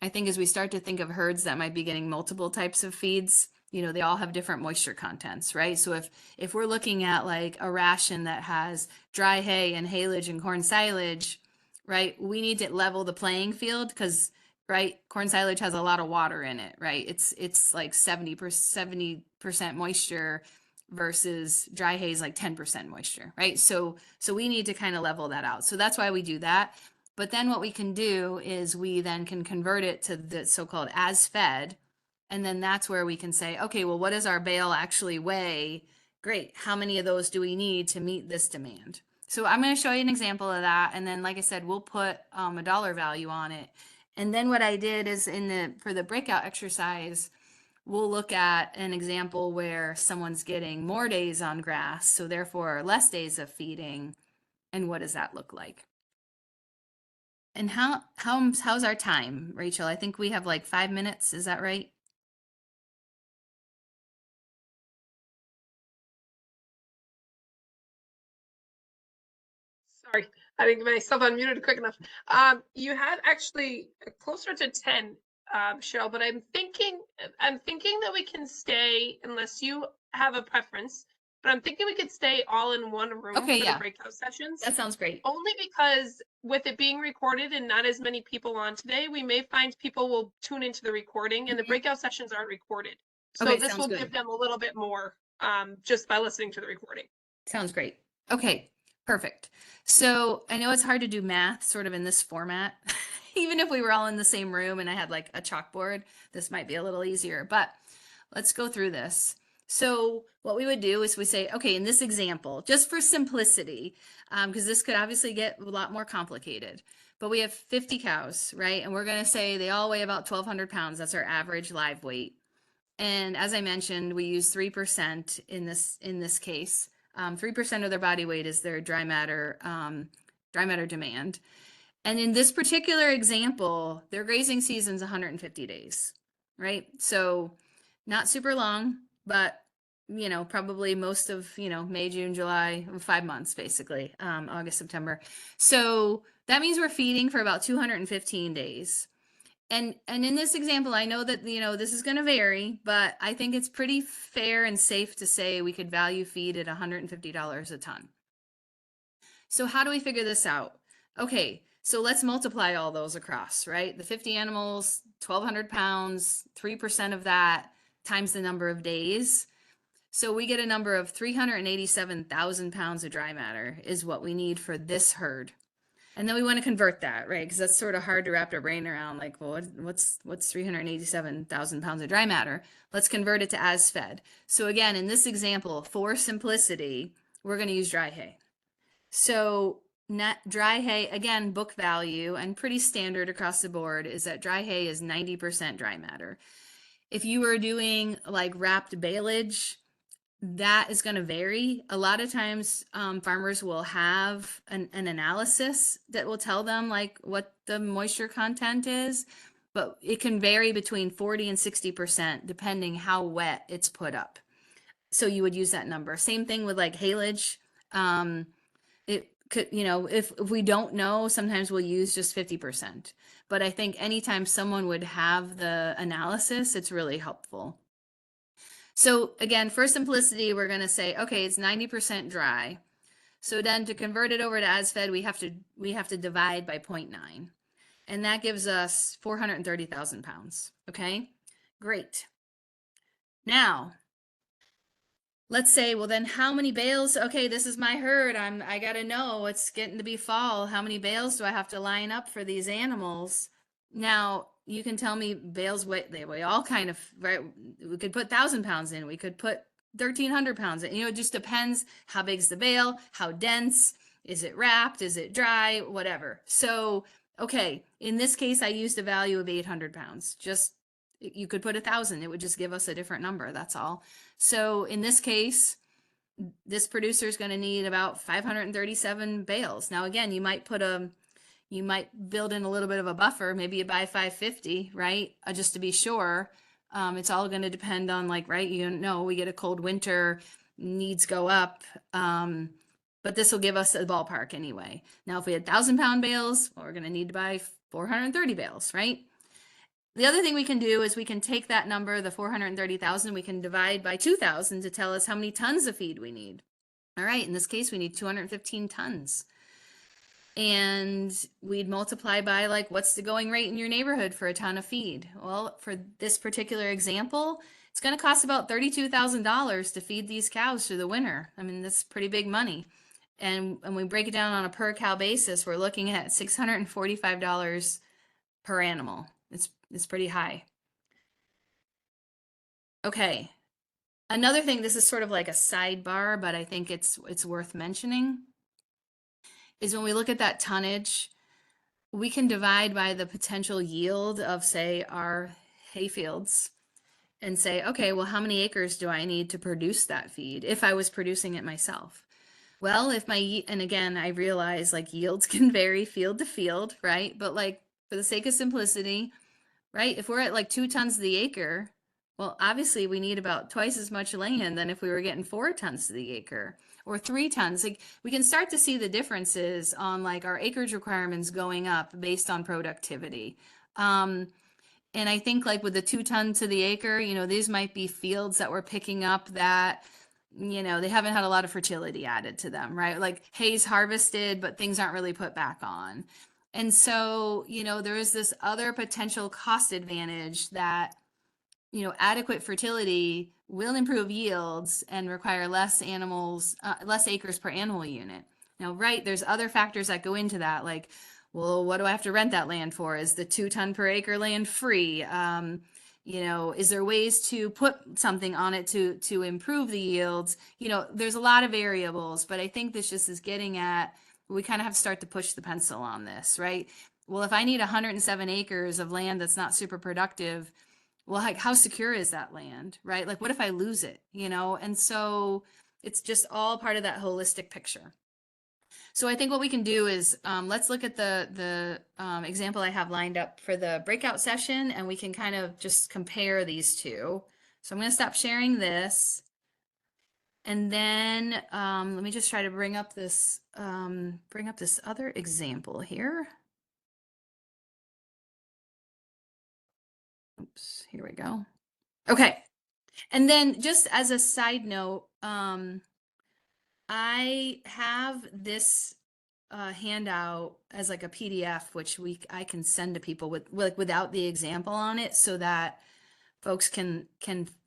I think as we start to think of herds that might be getting multiple types of feeds, they all have different moisture contents, right? So if we're looking at like a ration that has dry hay and haylage and corn silage, right? We need to level the playing field because, right, corn silage has a lot of water in it, right? It's like 70% moisture versus dry hay is like 10% moisture, right? So we need to kind of level that out. So that's why we do that. But then what we can do is we then can convert it to the so-called as fed. And then that's where we can say, okay, well, what does our bale actually weigh? Great. How many of those do we need to meet this demand? So I'm going to show you an example of that. And then, like I said, we'll put a dollar value on it. And then what I did is for the breakout exercise, we'll look at an example where someone's getting more days on grass, so therefore less days of feeding. And what does that look like? And how's our time, Rachel? I think we have like 5 minutes. Is that right? Sorry, I didn't get myself unmuted quick enough. You had actually closer to 10, Cheryl, but I'm thinking that we can stay unless you have a preference, but I'm thinking we could stay all in one room Okay, for yeah. the breakout sessions. That sounds great. Only because with it being recorded and not as many people on today, we may find people will tune into the recording and the breakout sessions aren't recorded. So Okay, this sounds will good. give them a little bit more just by listening to the recording. Sounds great. Okay, perfect. So I know it's hard to do math sort of in this format. Even if we were all in the same room and I had like a chalkboard, this might be a little easier, but let's go through this. So what we would do is we say, okay, in this example, just for simplicity, because this could obviously get a lot more complicated, but we have 50 cows, right? And we're going to say they all weigh about 1,200 pounds. That's our average live weight. And as I mentioned, we use 3% in this case. 3% of their body weight is their dry matter demand. And in this particular example, their grazing season's 150 days, right? So not super long, but probably most of, May, June, July, 5 months, basically, August, September. So that means we're feeding for about 215 days. And in this example, I know that, this is going to vary, but I think it's pretty fair and safe to say we could value feed at $150 a ton. So how do we figure this out? Okay, so let's multiply all those across, right? The 50 animals, 1,200 pounds, 3% of that times the number of days. So we get a number of 387,000 pounds of dry matter is what we need for this herd. And then we want to convert that, right? Because that's sort of hard to wrap our brain around. Like, well, what's 387,000 pounds of dry matter? Let's convert it to as fed. So again, in this example, for simplicity, we're going to use dry hay. So dry hay, again, book value and pretty standard across the board is that dry hay is 90% dry matter. If you were doing like wrapped baleage, that is going to vary. A lot of times farmers will have an analysis that will tell them like what the moisture content is, but it can vary between 40 and 60% depending how wet it's put up. So you would use that number. Same thing with like haylage. It could, if we don't know, sometimes we'll use just 50%. But I think anytime someone would have the analysis, it's really helpful. So again, for simplicity, we're going to say, okay, it's 90% dry. So then to convert it over to as fed, we have to divide by 0.9. And that gives us 430,000 pounds. Okay, great. Now, let's say, well, then how many bales? Okay, this is my herd. I got to know, it's getting to be fall. How many bales do I have to line up for these animals? Now, you can tell me bales they weigh all kind of, right? We could put 1,000 pounds in. We could put 1,300 pounds in. It just depends how big's the bale, how dense, is it wrapped, is it dry, whatever. So, okay, in this case, I used a value of 800 pounds. Just, you could put 1,000. It would just give us a different number. That's all. So in this case, this producer is going to need about 537 bales. Now, again, you might build in a little bit of a buffer. Maybe you buy 550, right? Just to be sure. It's all going to depend on right? We get a cold winter, needs go up. But this will give us a ballpark anyway. Now, if we had 1,000-pound bales, well, we're going to need to buy 430 bales, right? The other thing we can do is we can take that number, the 430,000, we can divide by 2,000 to tell us how many tons of feed we need. All right, in this case, we need 215 tons. And we'd multiply by what's the going rate in your neighborhood for a ton of feed? Well, for this particular example, it's going to cost about $32,000 to feed these cows through the winter. I mean, that's pretty big money. And when we break it down on a per cow basis, we're looking at $645 per animal. It's pretty high. Okay. Another thing, this is sort of like a sidebar, but I think it's worth mentioning, is when we look at that tonnage, we can divide by the potential yield of, say, our hay fields and say, okay, well, how many acres do I need to produce that feed if I was producing it myself? Well, and again, I realize yields can vary field to field, right? But for the sake of simplicity, right? If we're at 2 tons to the acre, well, obviously we need about twice as much land than if we were getting 4 tons to the acre or 3 tons. We can start to see the differences on our acreage requirements going up based on productivity. And I think with the 2 ton to the acre, these might be fields that we're picking up that, they haven't had a lot of fertility added to them, right? Hay's harvested, but things aren't really put back on. And so, there is this other potential cost advantage that, adequate fertility will improve yields and require less acres per animal unit. Now, right, there's other factors that go into that, well, what do I have to rent that land for? Is the 2 ton per acre land free? Is there ways to put something on it to improve the yields? There's a lot of variables, but I think this just is getting at, we kind of have to start to push the pencil on this, right? Well, if I need 107 acres of land that's not super productive, well, how secure is that land, right? What if I lose it, And so It's just all part of that holistic picture. So I think what we can do is let's look at the example I have lined up for the breakout session, and we can kind of just compare these two. So I'm going to stop sharing this. And then let me just try to bring up this other example here. Oops, here we go. Okay. And then just as a side note, I have this handout as like a PDF, which I can send to people without the example on it, so that folks can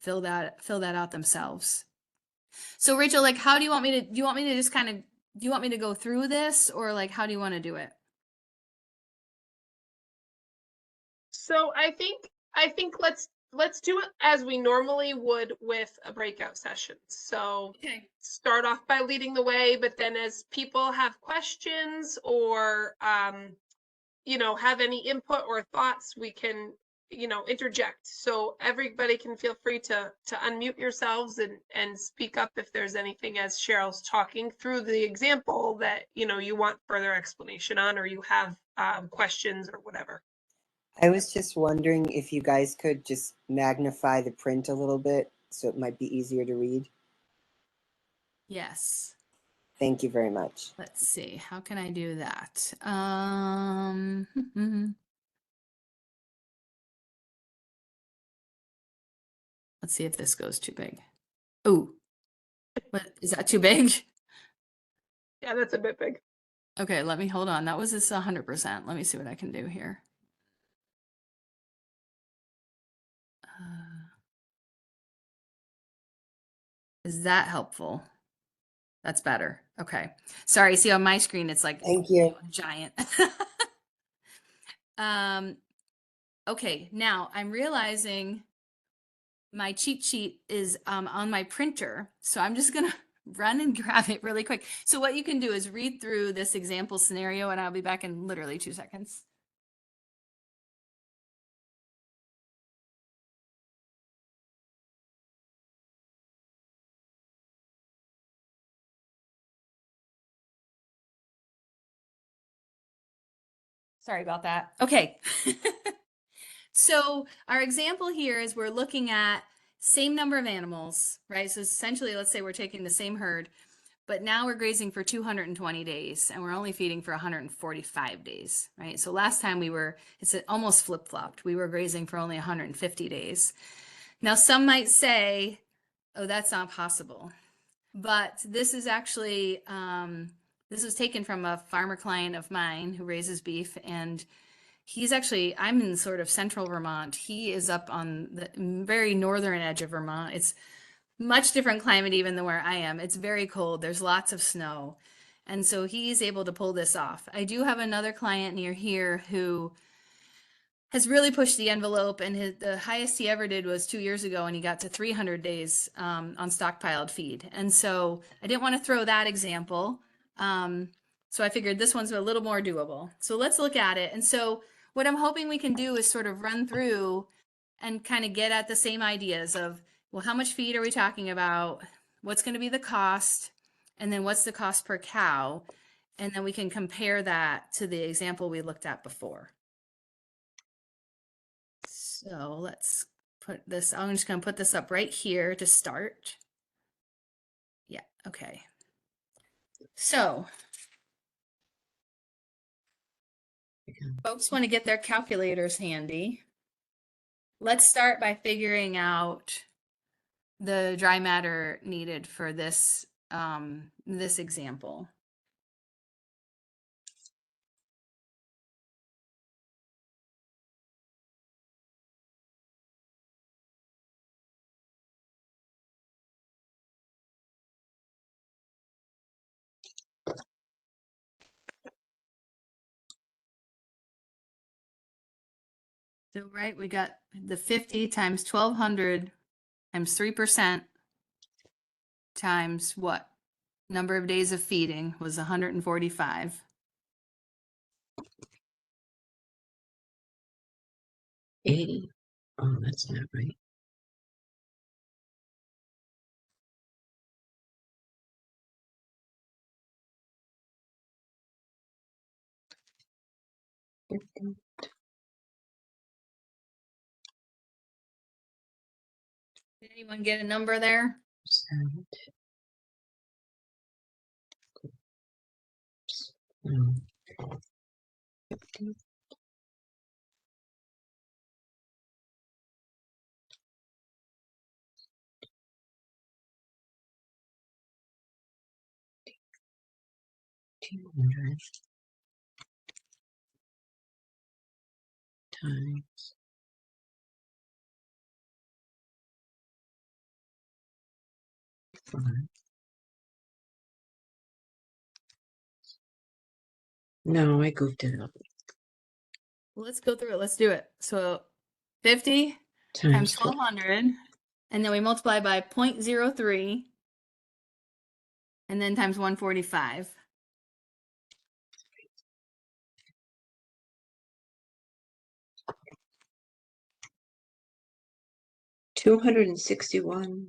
fill that out themselves. So Rachel, like, how do you want me to? Do you want me to just kind of? Do you want me to go through this, or like, how do you want to do it? So I think let's do it as we normally would with a breakout session. So Okay. start off by leading the way, but then as people have questions or have any input or thoughts, we can interject. So everybody can feel free to unmute yourselves and speak up if there's anything as Cheryl's talking through the example that you want further explanation on, or you have questions or whatever. I was just wondering if you guys could just magnify the print a little bit so it might be easier to read. Yes. Thank you very much. Let's see. How can I do that? Let's see if this goes too big. Oh, what is that too big? Yeah, that's a bit big. Okay, let me hold on. That was this 100%. Let me see what I can do here. Is that helpful? That's better. Okay. Sorry, see on my screen it's like Thank you. giant. Okay, now I'm realizing my cheat sheet is on my printer, so I'm just gonna run and grab it really quick. So what you can do is read through this example scenario, and I'll be back in literally 2 seconds. Sorry about that. Okay. So our example here is we're looking at same number of animals, right? So essentially, let's say we're taking the same herd, but now we're grazing for 220 days and we're only feeding for 145 days, right? So last time it's almost flip-flopped. We were grazing for only 150 days. Now some might say, oh, that's not possible. But this is actually, this was taken from a farmer client of mine who raises beef, and I'm in sort of central Vermont. He is up on the very northern edge of Vermont. It's much different climate even than where I am. It's very cold. There's lots of snow. And so he's able to pull this off. I do have another client near here who has really pushed the envelope, and the highest he ever did was 2 years ago, and he got to 300 days on stockpiled feed. And so I didn't want to throw that example. So I figured this one's a little more doable. So let's look at it. And so what I'm hoping we can do is sort of run through and kind of get at the same ideas of, well, how much feed are we talking about? What's going to be the cost? And then what's the cost per cow? And then we can compare that to the example we looked at before. So let's put this, I'm just going to put this up right here to start. Yeah, okay. So folks want to get their calculators handy. Let's start by figuring out the dry matter needed for this, this example. So, right, we got the 50 times 1200 times 3% times what? Number of days of feeding was 145. 80. Oh, that's not right. Did anyone get a number there? Percent. No. 50. $200 times 5. No, I goofed it up. Well, let's go through it. Let's do it. So 50 times 1200, and then we multiply by 0.03, and then times 145. $261.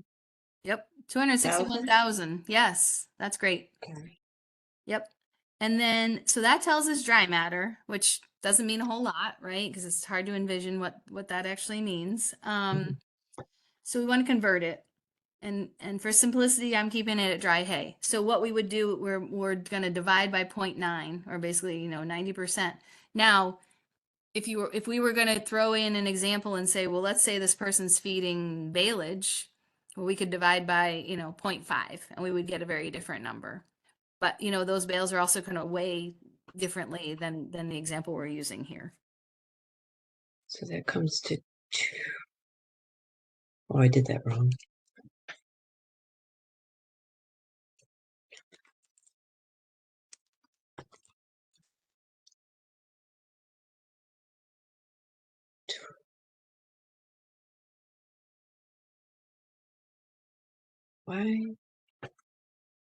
Yep, 261,000. Yes, that's great. Okay. Yep. And then, so that tells us dry matter, which doesn't mean a whole lot, right? Because it's hard to envision what that actually means. So we want to convert it. And for simplicity, I'm keeping it at dry hay. So what we would do, we're going to divide by 0.9, or basically, 90%. Now, if we were going to throw in an example and say, well, let's say this person's feeding baleage, well, we could divide by, 0.5, and we would get a very different number. But, those bales are also going to weigh differently than the example we're using here. So that comes to 2. Oh, I did that wrong. Why?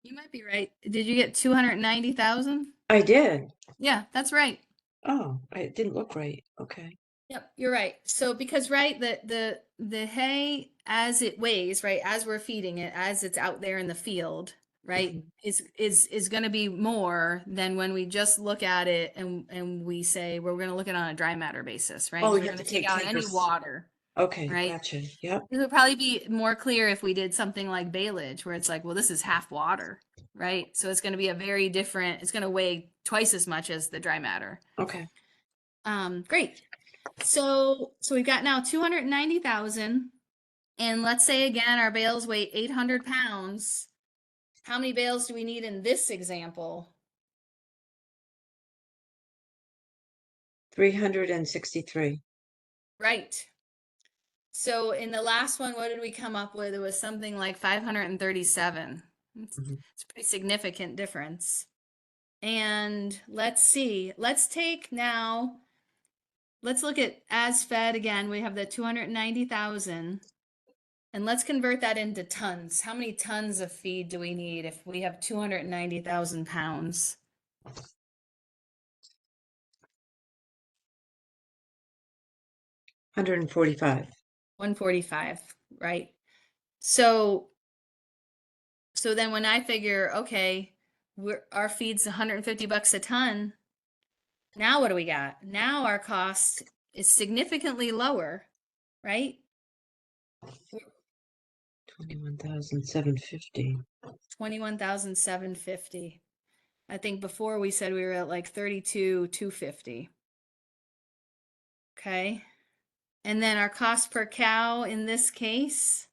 You might be right. Did you get 290,000? I did. Yeah, that's right. Oh, it didn't look right. Okay. Yep, you're right. So because the hay as it weighs, right, as we're feeding it, as it's out there in the field, right, is going to be more than when we just look at it and we say we're going to look at it on a dry matter basis, right? Oh, We're you have going to take take out any 10%. water. Okay, Right. gotcha. Yep. It would probably be more clear if we did something like baleage, where it's like, well, this is half water, right? So it's going to be a very different, it's going to weigh twice as much as the dry matter. Okay. Great. So we've got now 290,000, and let's say again, our bales weigh 800 pounds. How many bales do we need in this example? 363. Right. So in the last one, what did we come up with? It was something like 537. It's a pretty significant difference. And let's see, let's look at as fed again. We have the 290,000, and let's convert that into tons. How many tons of feed do we need if we have 290,000 pounds? 145. 145, right? So then when I figure, okay, our feed's $150 a ton. Now what do we got? Now our cost is significantly lower, right? 21,750. 21,750. I think before we said we were at like 32,250. Okay. And then our cost per cow in this case,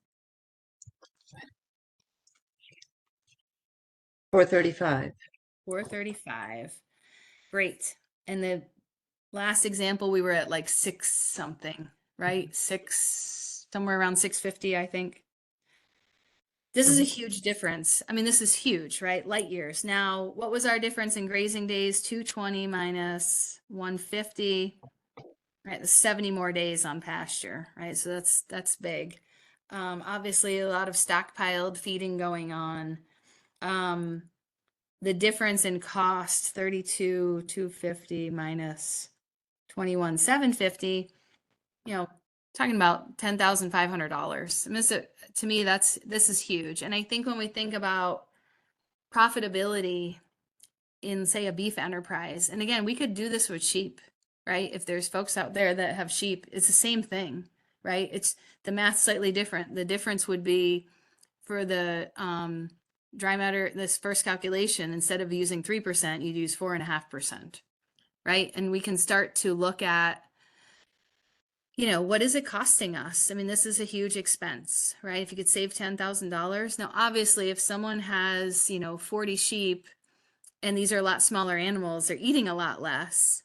435. 435. Great. And the last example, we were at like 6 something, right? Somewhere around 650, I think. This is a huge difference. I mean, this is huge, right? Light years. Now, what was our difference in grazing days? 220 minus 150, right? The 70 more days on pasture, right? So that's big. Obviously, a lot of stockpiled feeding going on. The difference in cost, 32,250 minus 21,750, talking about $10,500. I mean, to me, this is huge. And I think when we think about profitability in, say, a beef enterprise, and again, we could do this with sheep, right? If there's folks out there that have sheep, it's the same thing, right? It's the math slightly different. The difference would be for the dry matter, this first calculation, instead of using 3%, you'd use 4.5%, right? And we can start to look at, you know, what is it costing us? I mean, this is a huge expense, right? If you could save $10,000. Now, obviously, if someone has, you know, 40 sheep and these are a lot smaller animals, they're eating a lot less.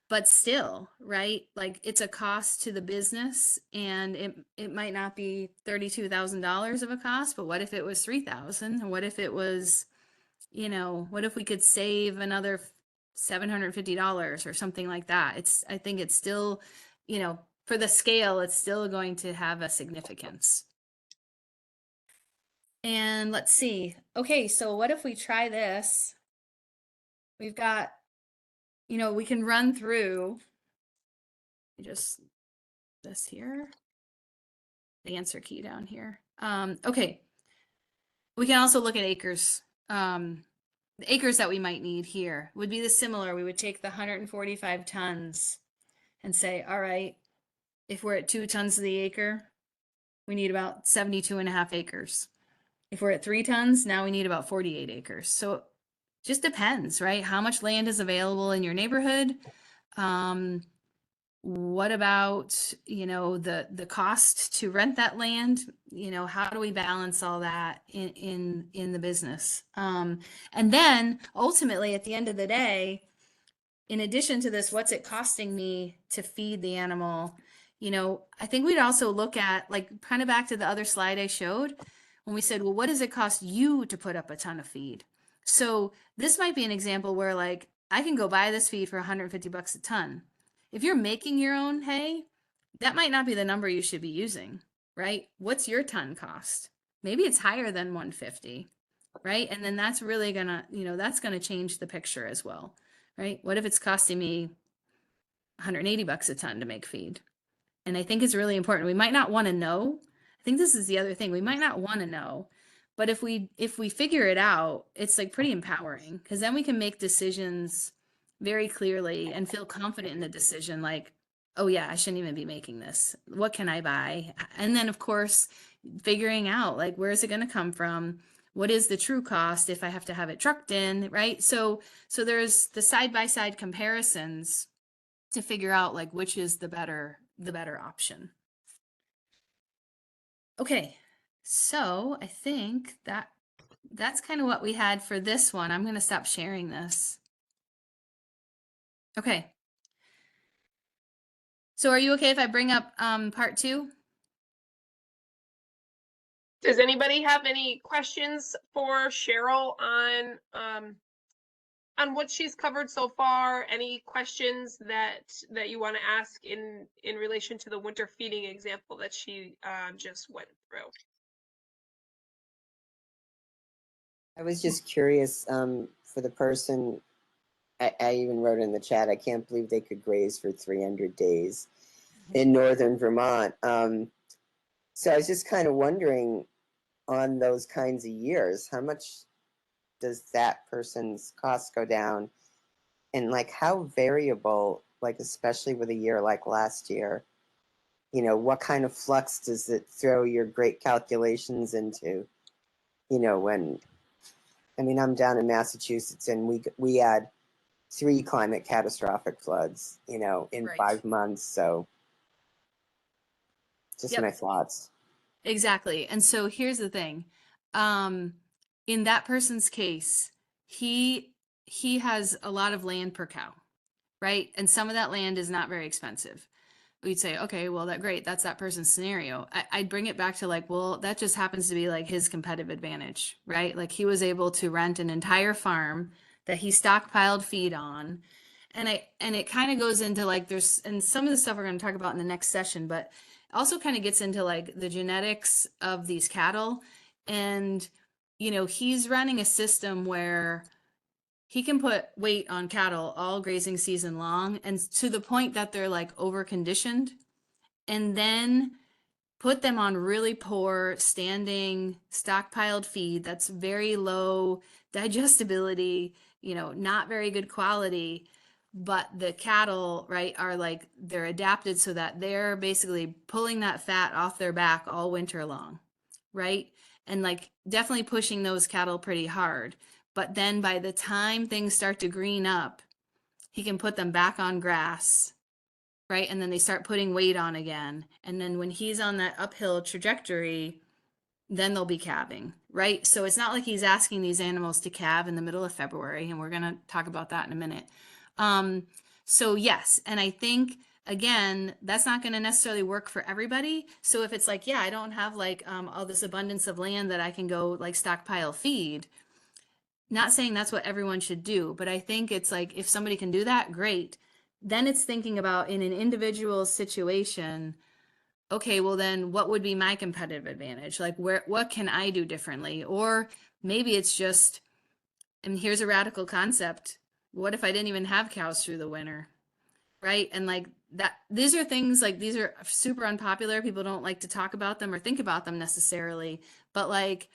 But still, right? Like it's a cost to the business, and it might not be $32,000 of a cost, but what if it was 3,000? What if it was, you know, what if we could save another $750 or something like that? I think it's still, you know, for the scale, it's still going to have a significance. And let's see. Okay, so what if we try this? We've got, you know, we can run through just this here, the answer key down here. Okay. We can also look at acres. The acres that we might need here would be the similar. We would take the 145 tons and say, all right, if we're at 2 tons of the acre, we need about 72.5 acres. If we're at 3 tons, now we need about 48 acres. So it just depends, right? How much land is available in your neighborhood? What about, you know, the cost to rent that land? You know, how do we balance all that in the business? And then ultimately at the end of the day, in addition to this, what's it costing me to feed the animal? You know, I think we'd also look at, like, kind of back to the other slide I showed when we said, well, what does it cost you to put up a ton of feed? So this might be an example where, like, I can go buy this feed for $150 a ton. If you're making your own hay, that might not be the number you should be using, right? What's your ton cost? Maybe it's higher than 150, right? And then that's really gonna, you know, that's gonna change the picture as well, right? What if it's costing me $180 a ton to make feed? And I think it's really important. We might not want to know. I think this is the other thing. We might not want to know, but if we figure it out, it's like pretty empowering, because then we can make decisions very clearly and feel confident in the decision, like, oh yeah, I shouldn't even be making this. What can I buy? And then of course, figuring out, like, where is it going to come from? What is the true cost if I have to have it trucked in, right? So there's the side-by-side comparisons to figure out, like, which is the better option. Okay, so I think that's kind of what we had for this one. I'm going to stop sharing this. Okay. So are you okay if I bring up part 2? Does anybody have any questions for Cheryl on what she's covered so far? Any questions that you want to ask in relation to the winter feeding example that she just went through? I was just curious for the person, I even wrote in the chat, I can't believe they could graze for 300 days in northern Vermont. So I was just kind of wondering, on those kinds of years, how much does that person's cost go down? And like how variable, like especially with a year like last year, you know, what kind of flux does it throw your great calculations into? You know, when, I mean, I'm down in Massachusetts and we had 3 climate catastrophic floods, you know, in Right. 5 months. So just Yep. my thoughts. Exactly. And so here's the thing. In that person's case, he has a lot of land per cow, right? And some of that land is not very expensive. We'd say, okay, well, great. That's that person's scenario. I'd bring it back to, like, well, that just happens to be like his competitive advantage, right? Like he was able to rent an entire farm that he stockpiled feed on. And it kind of goes into, like, and some of the stuff we're going to talk about in the next session, but also kind of gets into, like, the genetics of these cattle. And, you know, he's running a system where he can put weight on cattle all grazing season long, and to the point that they're, like, over conditioned, and then put them on really poor standing stockpiled feed that's very low digestibility, you know, not very good quality, but the cattle, right, are like, they're adapted so that they're basically pulling that fat off their back all winter long, right? And like definitely pushing those cattle pretty hard. But then by the time things start to green up, he can put them back on grass, right? And then they start putting weight on again. And then when he's on that uphill trajectory, then they'll be calving, right? So it's not like he's asking these animals to calve in the middle of February, and we're going to talk about that in a minute. So yes, and I think again, that's not going to necessarily work for everybody. So if it's like, yeah, I don't have like all this abundance of land that I can go like stockpile feed, not saying that's what everyone should do, but I think it's like if somebody can do that, great. Then it's thinking about in an individual situation, okay, well then what would be my competitive advantage? Like what can I do differently? Or maybe it's just, and here's a radical concept. What if I didn't even have cows through the winter? Right? And like that, these are things like, these are super unpopular. People don't like to talk about them or think about them necessarily, but like,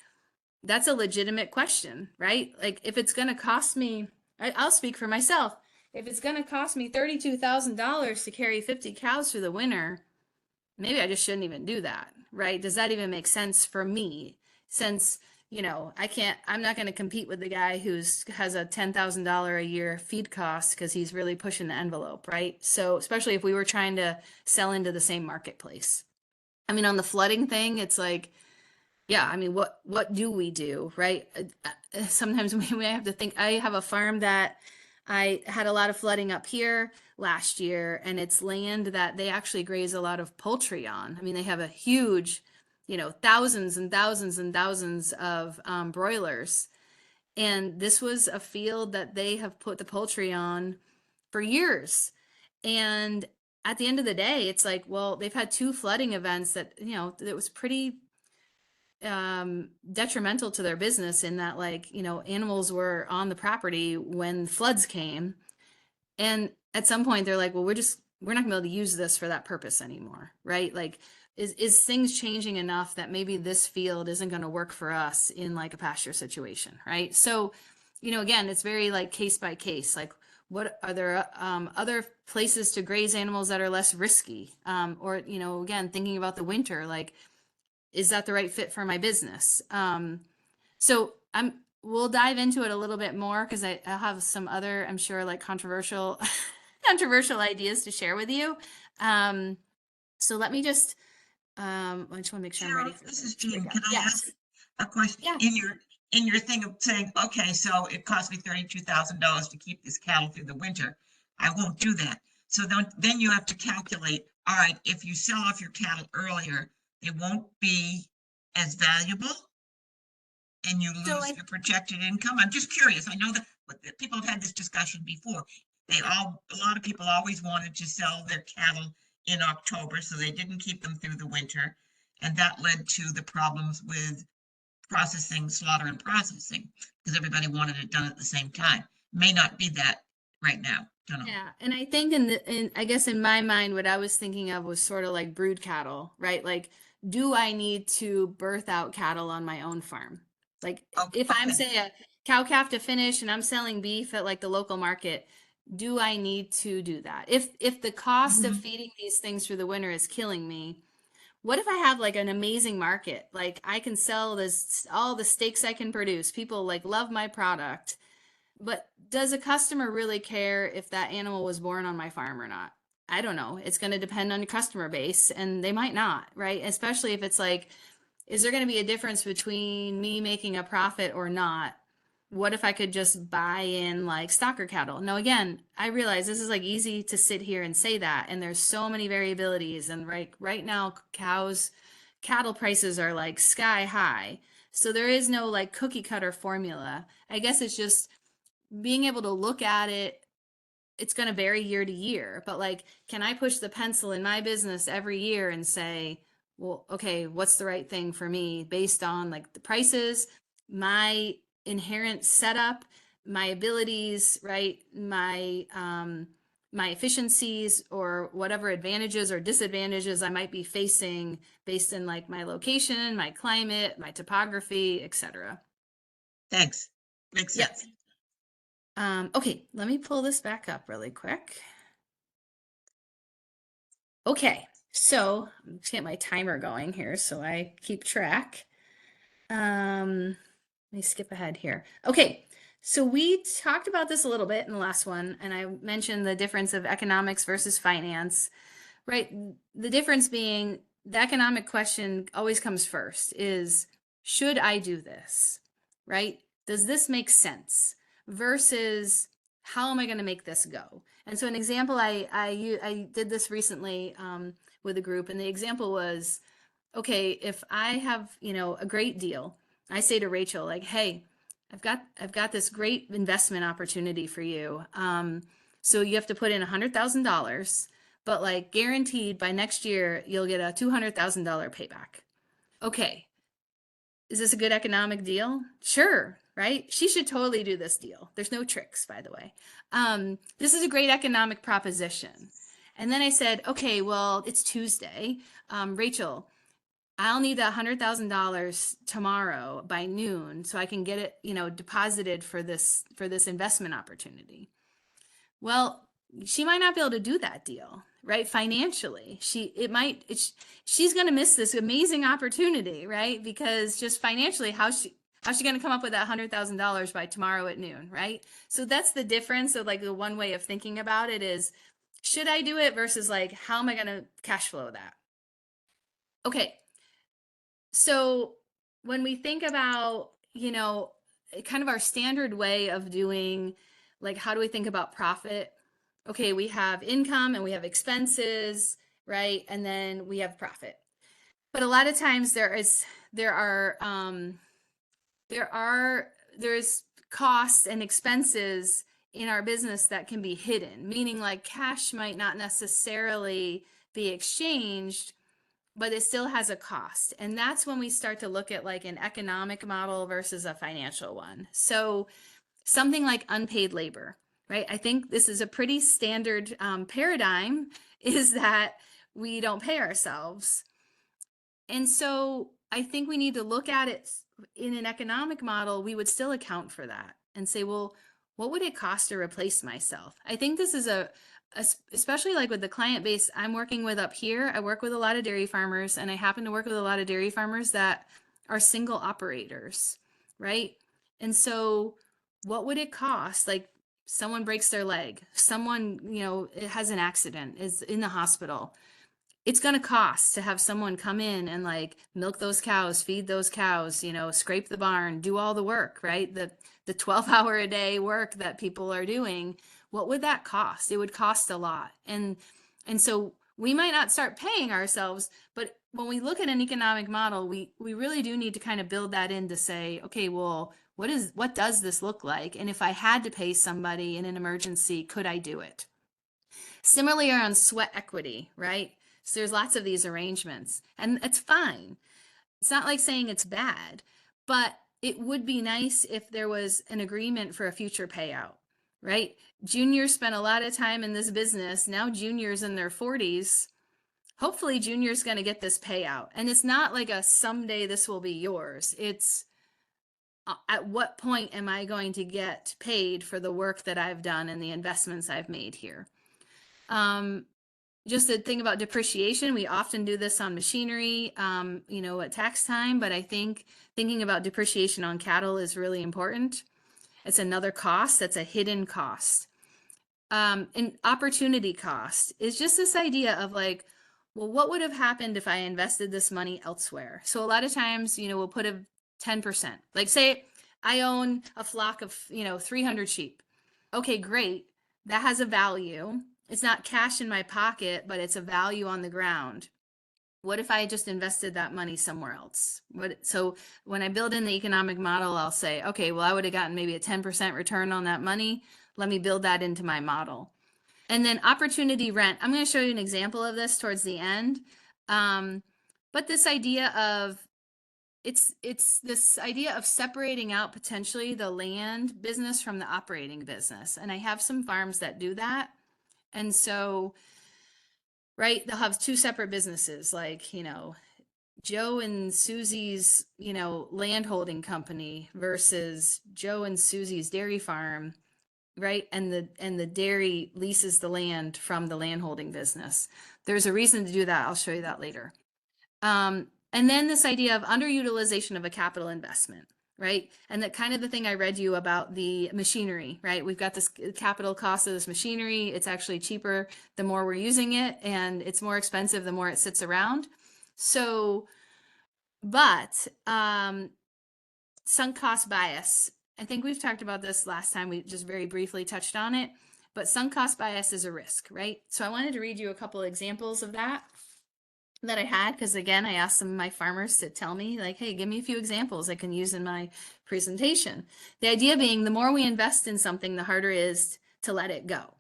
that's a legitimate question, right? Like if it's going to cost me, I'll speak for myself. If it's going to cost me $32,000 to carry 50 cows through the winter, maybe I just shouldn't even do that, right? Does that even make sense for me? Since, I'm not going to compete with the guy who's has a $10,000 a year feed cost because he's really pushing the envelope, right? So especially if we were trying to sell into the same marketplace. I mean, on the flooding thing, it's like, yeah, I mean, what do we do, right? Sometimes we may have to think. I have a farm that I had a lot of flooding up here last year, and it's land that they actually graze a lot of poultry on. I mean, they have a huge, thousands and thousands and thousands of broilers. And this was a field that they have put the poultry on for years. And at the end of the day, it's like, well, they've had two flooding events that, that was pretty detrimental to their business in that, like, animals were on the property when floods came. And at some point they're like, well, we're not gonna be able to use this for that purpose anymore, right? Like, is things changing enough that maybe this field isn't going to work for us in like a pasture situation, right? So, again, it's very like case by case. Like, what are there other places to graze animals that are less risky? Or, again, thinking about the winter, like, is that the right fit for my business? So we'll dive into it a little bit more because I'll have some other, I'm sure, like controversial ideas to share with you. So let me just, I just want to make sure I'm ready for This is Jean. Can I Yes. ask a question? Yeah. In your thing of saying, okay, so it cost me $32,000 to keep this cattle through the winter. I won't do that. So then you have to calculate, all right, if you sell off your cattle earlier, they won't be as valuable and you lose your projected income. I'm just curious. I know that people have had this discussion before. A lot of people always wanted to sell their cattle in October, so they didn't keep them through the winter. And that led to the problems with processing, slaughter and processing, because everybody wanted it done at the same time. May not be that right now. Don't know. Yeah, and I think I guess in my mind, what I was thinking of was sort of like brood cattle, right? Like, do I need to birth out cattle on my own farm? Like, if I'm say a cow calf to finish and I'm selling beef at like the local market, do I need to do that? If the cost of feeding these things through the winter is killing me, what if I have like an amazing market? Like, I can sell this all the steaks I can produce. People like love my product. But does a customer really care if that animal was born on my farm or not? I don't know. It's going to depend on your customer base, and they might not, right? Especially if it's like, is there going to be a difference between me making a profit or not? What if I could just buy in like stocker cattle? Now, again, I realize this is like easy to sit here and say that, and there's so many variabilities. And right now, cattle prices are like sky high. So there is no like cookie cutter formula. I guess it's just being able to look at it. It's going to vary year to year, but like, can I push the pencil in my business every year and say, well, okay, what's the right thing for me based on like the prices, my inherent setup, my abilities, right? My efficiencies, or whatever advantages or disadvantages I might be facing based in like my location, my climate, my topography, etc. Thanks. Makes sense. Okay, let me pull this back up really quick. Okay, so I'm just get my timer going here so I keep track. Let me skip ahead here. Okay, so we talked about this a little bit in the last one, and I mentioned the difference of economics versus finance, right? The difference being the economic question always comes first is, should I do this, right? Does this make sense? Versus, how am I going to make this go? And so an example, I did this recently with a group, and the example was, okay, if I have, a great deal, I say to Rachel, like, hey, I've got this great investment opportunity for you. So you have to put in $100,000, but like guaranteed by next year, you'll get a $200,000 payback. Okay. Is this a good economic deal? Sure, right? She should totally do this deal. There's no tricks, by the way. This is a great economic proposition. And then I said, okay, well, it's Tuesday. Rachel, I'll need that $100,000 tomorrow by noon so I can get it, deposited for this investment opportunity. Well, she might not be able to do that deal, right? Financially, she's going to miss this amazing opportunity, right? Because just financially, how's she going to come up with that $100,000 by tomorrow at noon, right? So that's the difference of like the one way of thinking about it is, should I do it versus like, how am I going to cash flow that? Okay. So when we think about, kind of our standard way of doing, like, how do we think about profit? Okay, we have income and we have expenses, right? And then we have profit. But a lot of times there's costs and expenses in our business that can be hidden, meaning like cash might not necessarily be exchanged, but it still has a cost. And that's when we start to look at like an economic model versus a financial one. So something like unpaid labor, right? I think this is a pretty standard paradigm, is that we don't pay ourselves. And so I think we need to look at it in an economic model. We would still account for that and say, well, what would it cost to replace myself? I think this is especially like with the client base I'm working with up here. I work with a lot of dairy farmers, and I happen to work with a lot of dairy farmers that are single operators, right? And so what would it cost? Like, someone breaks their leg, someone, it has an accident, is in the hospital. It's going to cost to have someone come in and like milk those cows, feed those cows, scrape the barn, do all the work, right? The 12-hour a day work that people are doing. What would that cost? It would cost a lot. And so we might not start paying ourselves, but when we look at an economic model, we really do need to kind of build that in to say, okay, well, what does this look like? And if I had to pay somebody in an emergency, could I do it? Similarly around sweat equity, right? So there's lots of these arrangements, and it's fine. It's not like saying it's bad, but it would be nice if there was an agreement for a future payout, right? Juniors spent a lot of time in this business. Now juniors in their 40s, hopefully junior's going to get this payout. And it's not like a someday this will be yours. It's at what point am I going to get paid for the work that I've done and the investments I've made here? Just the thing about depreciation, we often do this on machinery, at tax time, but I think thinking about depreciation on cattle is really important. It's another cost that's a hidden cost. And opportunity cost is just this idea of like, well, what would have happened if I invested this money elsewhere? So a lot of times, we'll put a 10%, like say I own a flock of, 300 sheep. Okay, great. That has a value. It's not cash in my pocket, but it's a value on the ground. What if I just invested that money somewhere else? So when I build in the economic model, I'll say, okay, well, I would have gotten maybe a 10% return on that money. Let me build that into my model. And then opportunity rent. I'm going to show you an example of this towards the end. But this idea of, it's this idea of separating out potentially the land business from the operating business. And I have some farms that do that. And so, right, they'll have two separate businesses, like, Joe and Susie's, land holding company versus Joe and Susie's dairy farm. right? And the dairy leases the land from the landholding business. There's a reason to do that. I'll show you that later. And then this idea of underutilization of a capital investment, right? And that kind of the thing I read you about the machinery, right? We've got this capital cost of this machinery. It's actually cheaper the more we're using it, and it's more expensive the more it sits around. So, but sunk cost bias. I think we've talked about this last time. We just very briefly touched on it, but sunk cost bias is a risk, right? So I wanted to read you a couple of examples of that I had, because again, I asked some of my farmers to tell me, like, hey, give me a few examples I can use in my presentation. The idea being the more we invest in something, the harder it is to let it go.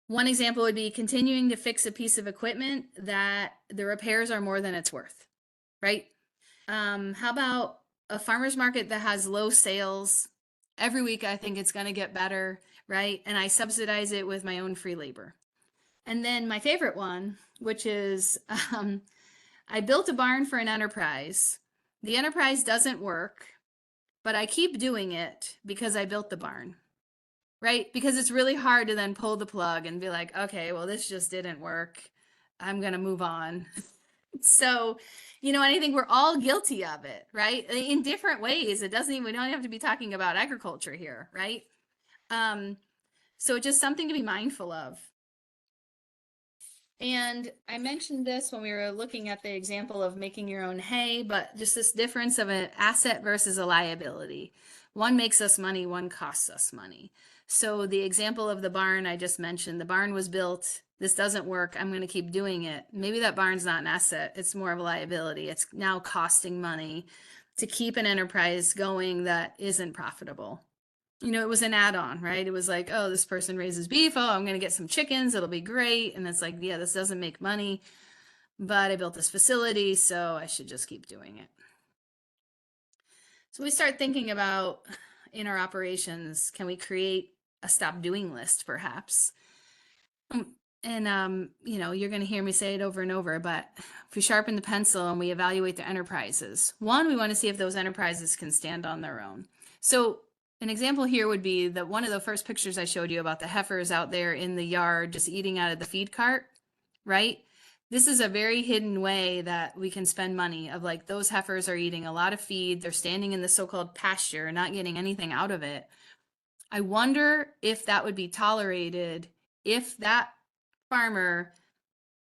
One example would be continuing to fix a piece of equipment that the repairs are more than it's worth, right? How about a farmer's market that has low sales? Every week I think it's going to get better, right? And I subsidize it with my own free labor. And then my favorite one, which is I built a barn for an enterprise. The enterprise doesn't work, but I keep doing it because I built the barn, right? Because it's really hard to then pull the plug and be like, okay, well, this just didn't work. I'm going to move on. So, you know, and I think we're all guilty of it, right? In different ways. We don't have to be talking about agriculture here, right? So just something to be mindful of. And I mentioned this when we were looking at the example of making your own hay, but just this difference of an asset versus a liability. One makes us money, one costs us money. So the example of the barn I just mentioned, the barn was built, this doesn't work, I'm going to keep doing it. Maybe that barn's not an asset, it's more of a liability. It's now costing money to keep an enterprise going that isn't profitable. You know, it was an add-on, right? It was like, oh, this person raises beef. Oh, I'm going to get some chickens. It'll be great. And it's like, yeah, this doesn't make money, but I built this facility, so I should just keep doing it. So we start thinking about in our operations, can we create a stop doing list perhaps? And you know, you're going to hear me say it over and over, but if we sharpen the pencil and we evaluate the enterprises, one, we want to see if those enterprises can stand on their own. So an example here would be that one of the first pictures I showed you about the heifers out there in the yard just eating out of the feed cart, right? This is a very hidden way that we can spend money of like those heifers are eating a lot of feed. They're standing in the so-called pasture, not getting anything out of it. I wonder if that would be tolerated if that farmer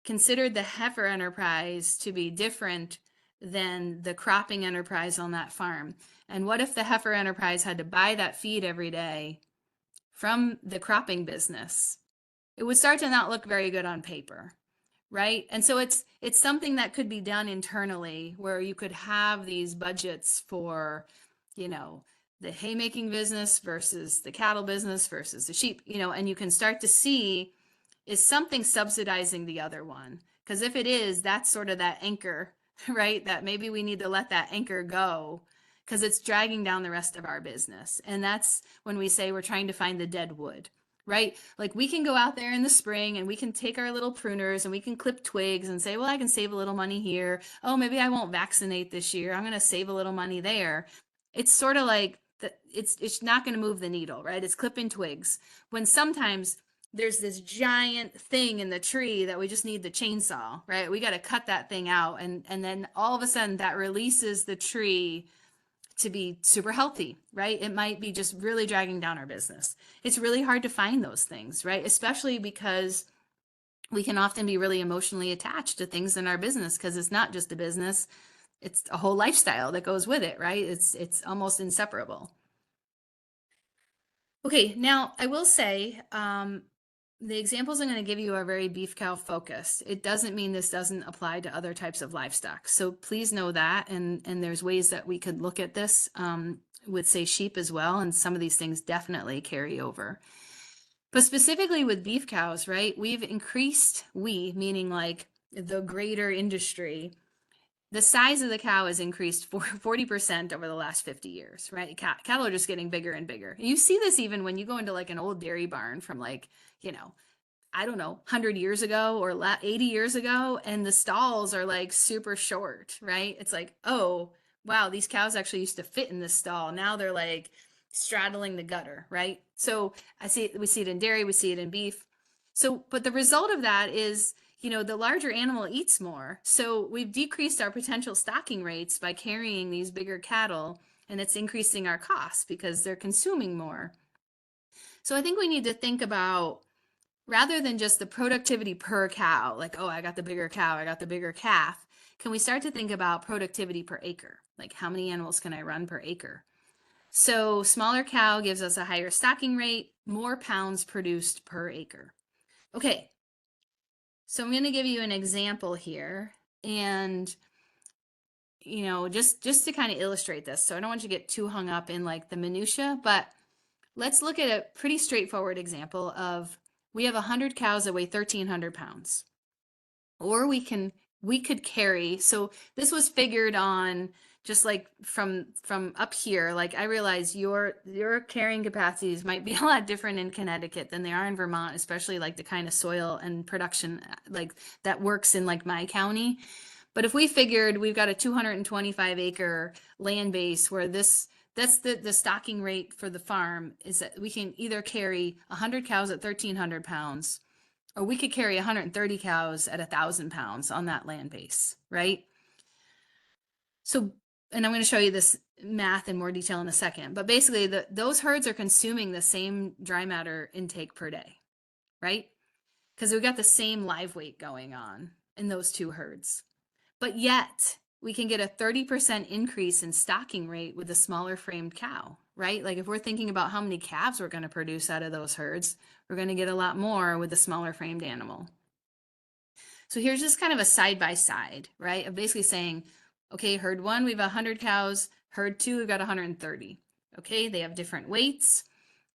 considered the heifer enterprise to be different than the cropping enterprise on that farm. And what if the heifer enterprise had to buy that feed every day from the cropping business? It would start to not look very good on paper, right? And so it's something that could be done internally where you could have these budgets for, you know, the haymaking business versus the cattle business versus the sheep, you know, and you can start to see, is something subsidizing the other one? Because if it is, that's sort of that anchor, right? That maybe we need to let that anchor go because it's dragging down the rest of our business. And that's when we say we're trying to find the dead wood, right? Like we can go out there in the spring and we can take our little pruners and we can clip twigs and say, well, I can save a little money here. Oh, maybe I won't vaccinate this year. I'm going to save a little money there. It's sort of like it's not going to move the needle, right? It's clipping twigs when sometimes there's this giant thing in the tree that we just need the chainsaw, right? We got to cut that thing out. And then all of a sudden that releases the tree to be super healthy, right? It might be just really dragging down our business. It's really hard to find those things, right? Especially because we can often be really emotionally attached to things in our business because it's not just a business, it's a whole lifestyle that goes with it, right? It's almost inseparable. Okay, now I will say, the examples I'm going to give you are very beef cow focused. It doesn't mean this doesn't apply to other types of livestock. So please know that. And there's ways that we could look at this with, say, sheep as well. And some of these things definitely carry over. But specifically with beef cows, right, we've increased, meaning like the greater industry, the size of the cow has increased 40% over the last 50 years, right? Cattle are just getting bigger and bigger. You see this even when you go into like an old dairy barn from like, you know, I don't know, 100 years ago or 80 years ago, and the stalls are like super short, right? It's like, oh, wow, these cows actually used to fit in this stall. Now they're like straddling the gutter, right? So we see it in dairy, we see it in beef. So, but the result of that is, you know, the larger animal eats more. So we've decreased our potential stocking rates by carrying these bigger cattle, and it's increasing our costs because they're consuming more. So I think we need to think about, rather than just the productivity per cow, like, oh, I got the bigger cow, I got the bigger calf, can we start to think about productivity per acre? Like, how many animals can I run per acre? So smaller cow gives us a higher stocking rate, more pounds produced per acre. Okay, so I'm going to give you an example here, and you know, just to kind of illustrate this. So I don't want you to get too hung up in like the minutia, but let's look at a pretty straightforward example of, we have 100 cows that weigh 1,300 pounds, or we could carry. So this was figured on just like from up here. Like, I realize your carrying capacities might be a lot different in Connecticut than they are in Vermont, especially like the kind of soil and production like that works in like my county. But if we figured we've got a 225 acre land base where that's the stocking rate for the farm, is that we can either carry 100 cows at 1,300 pounds, or we could carry 130 cows at 1,000 pounds on that land base, right? So, and I'm going to show you this math in more detail in a second, but basically those herds are consuming the same dry matter intake per day, right? Because we've got the same live weight going on in those two herds. But yet we can get a 30% increase in stocking rate with a smaller framed cow, right? Like, if we're thinking about how many calves we're going to produce out of those herds, we're going to get a lot more with the smaller framed animal. So here's just kind of a side by side, right? Of basically saying, okay, herd 1, we have 100 cows. Herd 2, we've got 130. Okay, they have different weights.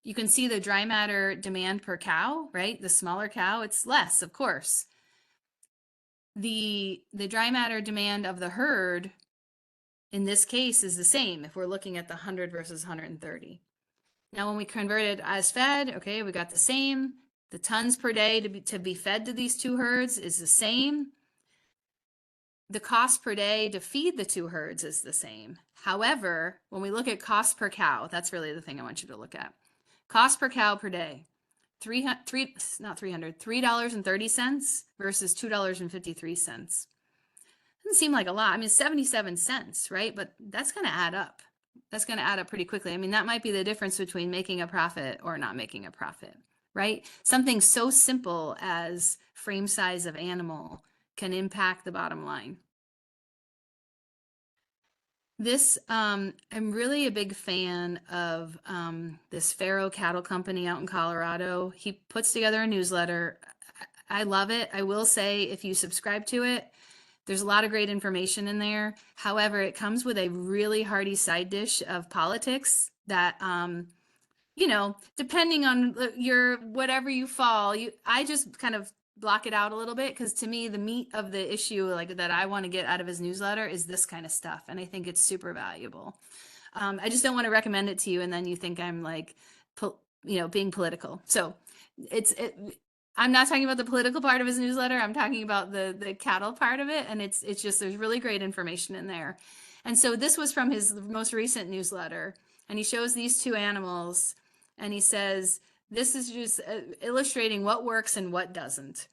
You can see the dry matter demand per cow, right? The smaller cow, it's less, of course. The dry matter demand of the herd in this case is the same if we're looking at the 100 versus 130. Now, when we convert it as fed, okay, we got the same. The tons per day to be fed to these two herds is the same. The cost per day to feed the two herds is the same. However, when we look at cost per cow, that's really the thing I want you to look at. Cost per cow per day, $3.30 versus $2.53. Doesn't seem like a lot. I mean, 77 cents, right? But that's going to add up. That's going to add up pretty quickly. I mean, that might be the difference between making a profit or not making a profit, right? Something so simple as frame size of animal can impact the bottom line. This, I'm really a big fan of this Faro Cattle Company out in Colorado. He puts together a newsletter. I love it. I will say, if you subscribe to it, there's a lot of great information in there. However, it comes with a really hearty side dish of politics that, you know, depending on your whatever you fall, I just kind of block it out a little bit, because to me, the meat of the issue, like, that I want to get out of his newsletter is this kind of stuff, and I think it's super valuable. I just don't want to recommend it to you and then you think I'm like, you know, being political. So I'm not talking about the political part of his newsletter. I'm talking about the cattle part of it. And it's just, there's really great information in there. And so this was from his most recent newsletter. And he shows these two animals and he says, this is just illustrating what works and what doesn't.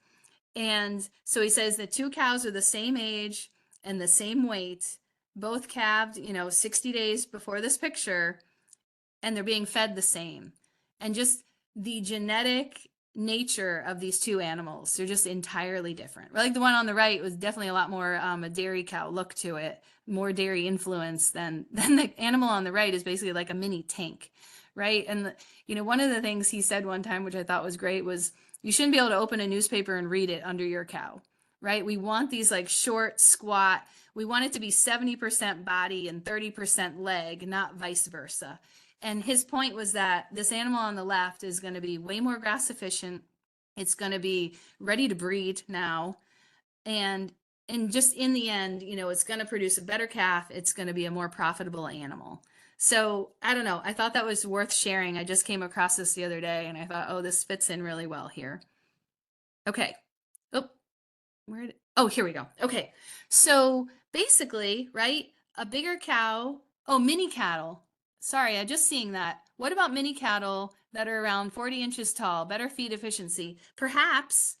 And so he says the two cows are the same age and the same weight, both calved, you know, 60 days before this picture, and they're being fed the same. And just the genetic nature of these two animals, they're just entirely different. Like, the one on the right was definitely a lot more a dairy cow look to it, more dairy influence than the animal on the right is basically like a mini tank, right? And you know, one of the things he said one time, which I thought was great, was you shouldn't be able to open a newspaper and read it under your cow, right? We want these like short, squat, we want it to be 70% body and 30% leg, not vice versa. And his point was that this animal on the left is going to be way more grass efficient. It's going to be ready to breed now. And just in the end, you know, it's going to produce a better calf. It's going to be a more profitable animal. So I don't know. I thought that was worth sharing. I just came across this the other day and I thought, oh, this fits in really well here. Okay. Oh, here we go. Okay. So basically, right, a bigger cow, mini cattle. Sorry, I'm just seeing that. What about mini cattle that are around 40 inches tall, better feed efficiency? Perhaps,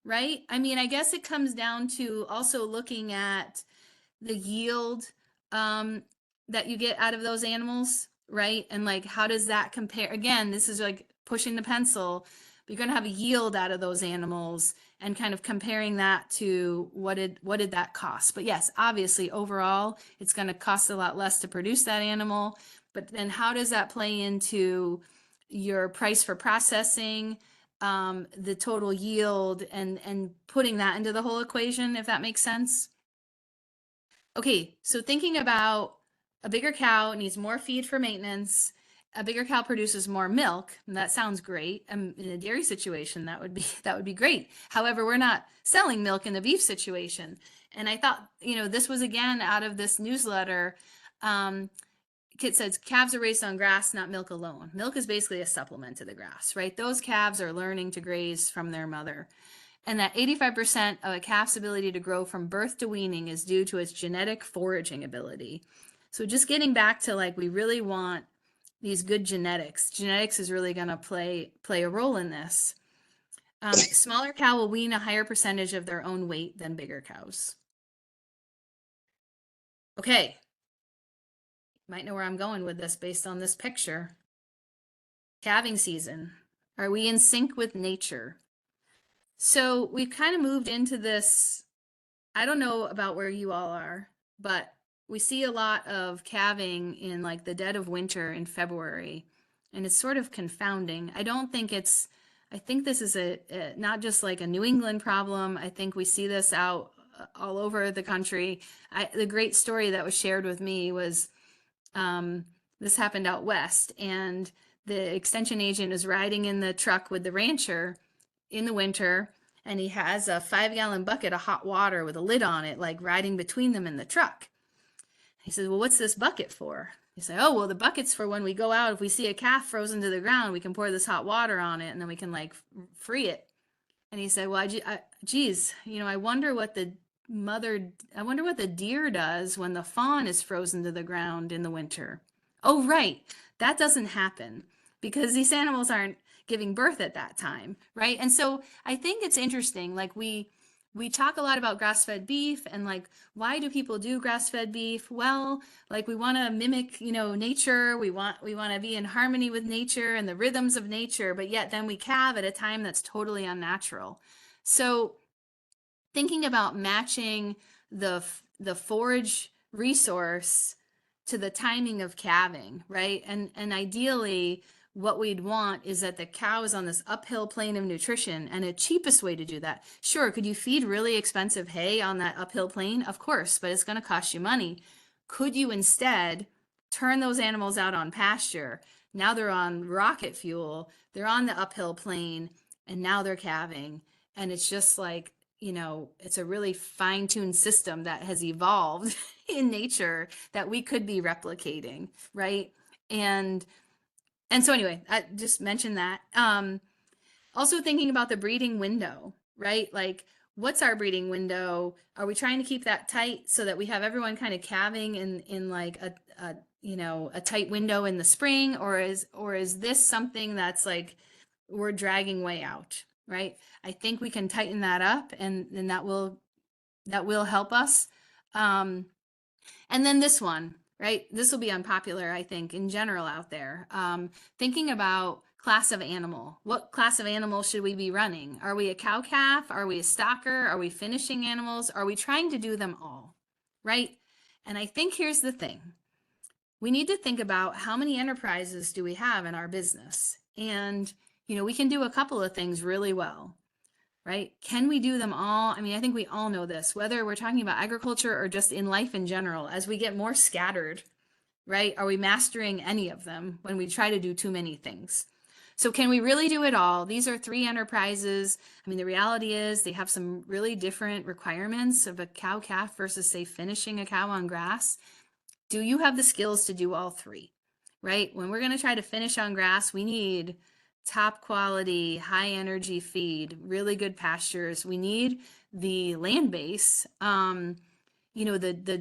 right? I mean, I guess it comes down to also looking at the yield that you get out of those animals, right? And like, how does that compare? Again, this is like pushing the pencil. You're going to have a yield out of those animals and kind of comparing that to what did that cost. But yes, obviously overall, it's going to cost a lot less to produce that animal. But then how does that play into your price for processing, the total yield, and putting that into the whole equation, if that makes sense? Okay, so thinking about a bigger cow needs more feed for maintenance. A bigger cow produces more milk, and that sounds great. In a dairy situation, that would be great. However, we're not selling milk in the beef situation. And I thought, this was again out of this newsletter. Kit says calves are raised on grass, not milk alone. Milk is basically a supplement to the grass, right? Those calves are learning to graze from their mother. And that 85% of a calf's ability to grow from birth to weaning is due to its genetic foraging ability. So just getting back to like, we really want these good genetics. Genetics is really going to play a role in this. Smaller cow will wean a higher percentage of their own weight than bigger cows. Okay. Might know where I'm going with this based on this picture. Calving season. Are we in sync with nature? So we've kind of moved into this. I don't know about where you all are, but we see a lot of calving in like the dead of winter in February, and it's sort of confounding. I think this is not just like a New England problem. I think we see this out all over the country. The great story that was shared with me was this happened out west, and the extension agent is riding in the truck with the rancher in the winter, and he has a 5-gallon bucket of hot water with a lid on it, like riding between them in the truck. He says, well, what's this bucket for? He said, oh, well, the bucket's for when we go out. If we see a calf frozen to the ground, we can pour this hot water on it, and then we can like free it. And he said, well, geez, I wonder what the deer does when the fawn is frozen to the ground in the winter. Oh, right. That doesn't happen because these animals aren't giving birth at that time, right? And so I think it's interesting. Like we talk a lot about grass-fed beef and like, why do people do grass-fed beef? Well, like we want to mimic, nature. We want to be in harmony with nature and the rhythms of nature, but yet then we calve at a time that's totally unnatural. So thinking about matching the forage resource to the timing of calving, right? And ideally, what we'd want is that the cow is on this uphill plane of nutrition, and a cheapest way to do that. Sure, could you feed really expensive hay on that uphill plane? Of course, but it's going to cost you money. Could you instead turn those animals out on pasture? Now they're on rocket fuel, they're on the uphill plane, and now they're calving. And it's just like, it's a really fine-tuned system that has evolved in nature that we could be replicating, right? And so anyway, I just mentioned that. Also thinking about the breeding window, right? Like, what's our breeding window? Are we trying to keep that tight so that we have everyone kind of calving in like a tight window in the spring, or is this something that's like we're dragging way out, right? I think we can tighten that up, and then that will help us. And then this one, right? This will be unpopular, I think, in general out there. Thinking about class of animal. What class of animal should we be running? Are we a cow-calf? Are we a stocker? Are we finishing animals? Are we trying to do them all, right? And I think here's the thing. We need to think about how many enterprises do we have in our business? And, we can do a couple of things really well, right? Can we do them all? I mean, I think we all know this, whether we're talking about agriculture or just in life in general, as we get more scattered, right? Are we mastering any of them when we try to do too many things? So can we really do it all? These are 3 enterprises. I mean, the reality is they have some really different requirements of a cow-calf versus, say, finishing a cow on grass. Do you have the skills to do all 3, right? When we're going to try to finish on grass, we need top quality, high energy feed, really good pastures. We need the land base. The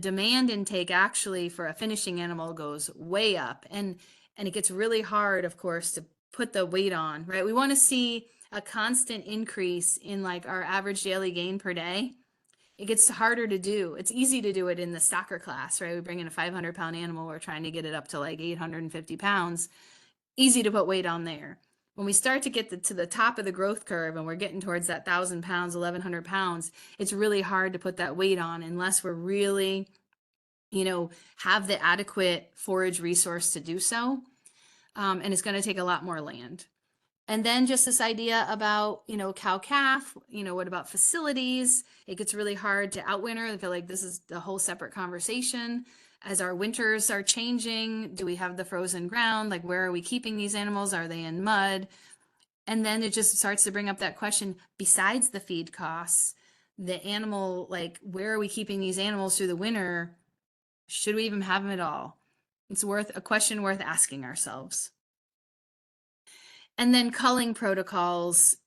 demand intake actually for a finishing animal goes way up. And And it gets really hard, of course, to put the weight on, right? We want to see a constant increase in like our average daily gain per day. It gets harder to do. It's easy to do it in the stocker class, right? We bring in a 500-pound animal, we're trying to get it up to like 850 pounds. Easy to put weight on there. When we start to get to the top of the growth curve and we're getting towards that 1,000 pounds, 1,100 pounds, it's really hard to put that weight on unless we're really, have the adequate forage resource to do so. And it's going to take a lot more land. And then just this idea about, cow calf, what about facilities? It gets really hard to outwinter. I feel like this is a whole separate conversation. As our winters are changing, do we have the frozen ground? Like, where are we keeping these animals? Are they in mud? And then it just starts to bring up that question, besides the feed costs, the animal, like, where are we keeping these animals through the winter? Should we even have them at all? It's a question worth asking ourselves. And then culling protocols,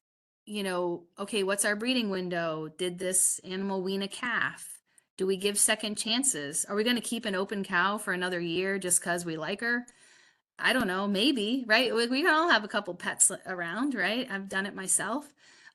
okay, what's our breeding window? Did this animal wean a calf? Do we give second chances? Are we going to keep an open cow for another year just because we like her? I don't know, maybe, right? We can all have a couple pets around, right? I've done it myself.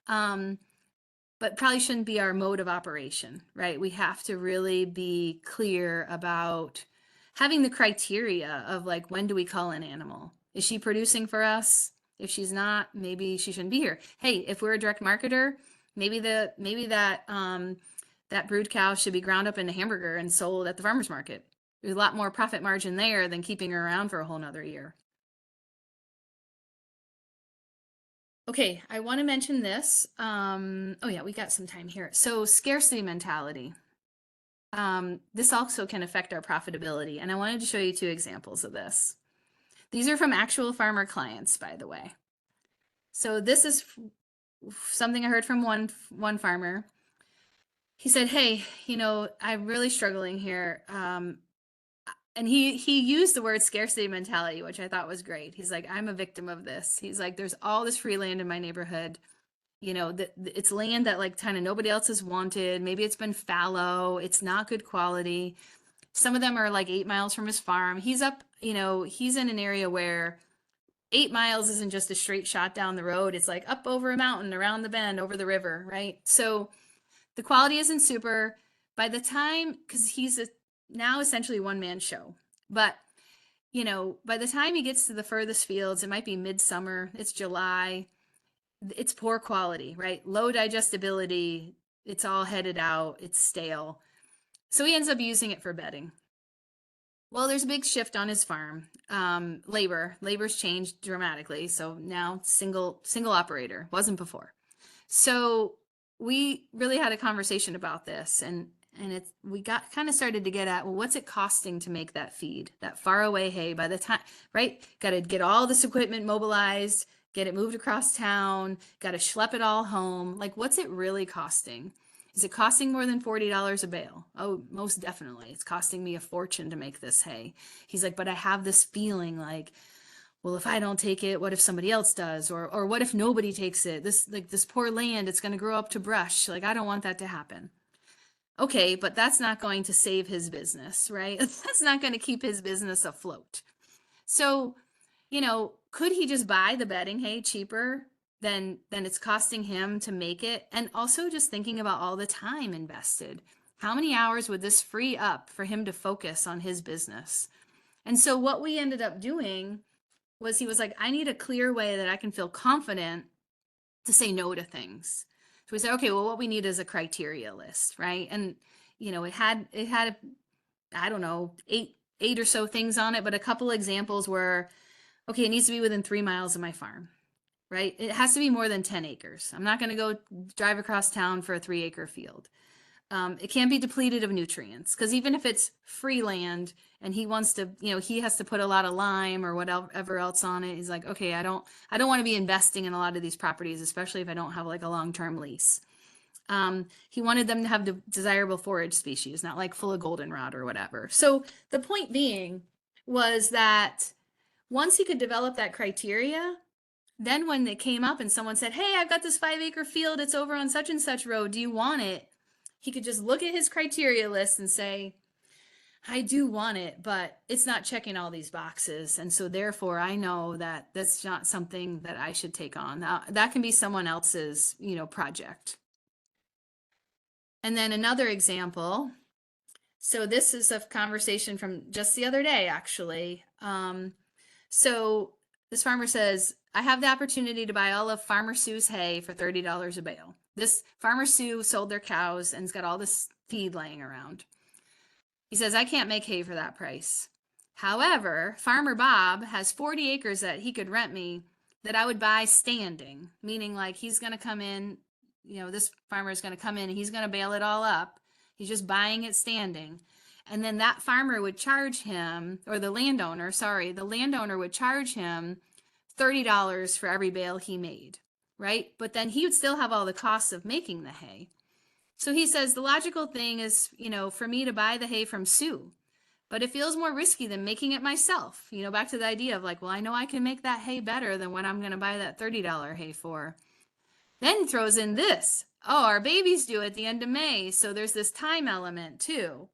But probably shouldn't be our mode of operation, right? We have to really be clear about having the criteria of like, when do we cull an animal? Is she producing for us? If she's not, maybe she shouldn't be here. Hey, if we're a direct marketer, maybe that brood cow should be ground up in a hamburger and sold at the farmer's market. There's a lot more profit margin there than keeping her around for a whole nother year. Okay, I want to mention this. Oh yeah, we got some time here. So scarcity mentality. This also can affect our profitability. And I wanted to show you 2 examples of this. These are from actual farmer clients, by the way. So this is something I heard from one farmer. He said, hey, I'm really struggling here. And he used the word scarcity mentality, which I thought was great. He's like, I'm a victim of this. He's like, there's all this free land in my neighborhood. It's land that like kind of nobody else has wanted. Maybe it's been fallow. It's not good quality. Some of them are like 8 miles from his farm. He's up, he's in an area where 8 miles isn't just a straight shot down the road. It's like up over a mountain, around the bend, over the river, right? So the quality isn't super. By the time, because he's now essentially one-man show, but by the time he gets to the furthest fields, it might be midsummer, it's July, it's poor quality, right? Low digestibility, it's all headed out, it's stale. So he ends up using it for bedding. Well, there's a big shift on his farm. Labor's changed dramatically. So now single operator, wasn't before. So we really had a conversation about this, and we got kind of started to get at, well, what's it costing to make that feed, that far away hay? By the time, right? Got to get all this equipment mobilized, get it moved across town, got to schlep it all home. Like, what's it really costing? Is it costing more than $40 a bale? Oh, most definitely. It's costing me a fortune to make this hay. He's like, but I have this feeling like, well, if I don't take it, what if somebody else does? Or what if nobody takes it? This poor land, it's going to grow up to brush. Like, I don't want that to happen. Okay, but that's not going to save his business, right? That's not going to keep his business afloat. So, could he just buy the bedding hay cheaper than it's costing him to make it? And also just thinking about all the time invested. How many hours would this free up for him to focus on his business? And so what we ended up doing was he was like, I need a clear way that I can feel confident to say no to things. So we said, okay, well, what we need is a criteria list, right? And it had I don't know, eight or so things on it, but a couple examples were, okay, it needs to be within 3 miles of my farm, right? It has to be more than 10 acres. I'm not going to go drive across town for a 3-acre field. It can't be depleted of nutrients, because even if it's free land and he wants to, he has to put a lot of lime or whatever else on it. He's like, okay, I don't want to be investing in a lot of these properties, especially if I don't have like a long-term lease. He wanted them to have desirable forage species, not like full of goldenrod or whatever. So the point being was that once he could develop that criteria, then when it came up and someone said, hey, I've got this 5-acre field, it's over on such and such road, do you want it? He could just look at his criteria list and say, I do want it, but it's not checking all these boxes. And so therefore I know that that's not something that I should take on. Now, that can be someone else's, project. And then another example. So this is a conversation from just the other day, actually. So this farmer says, I have the opportunity to buy all of Farmer Sue's hay for $30 a bale. This Farmer Sue sold their cows and has got all this feed laying around. He says, I can't make hay for that price. However, Farmer Bob has 40 acres that he could rent me that I would buy standing, meaning like he's going to come in, this farmer is going to come in and he's going to bale it all up. He's just buying it standing. And then that farmer would charge him, or the landowner would charge him $30 for every bale he made, right? But then he would still have all the costs of making the hay. So he says the logical thing is, for me to buy the hay from Sue, but it feels more risky than making it myself. Back to the idea of like, well, I know I can make that hay better than what I'm going to buy that $30 hay for. Then throws in this, oh, our baby's due at the end of May. So there's this time element too.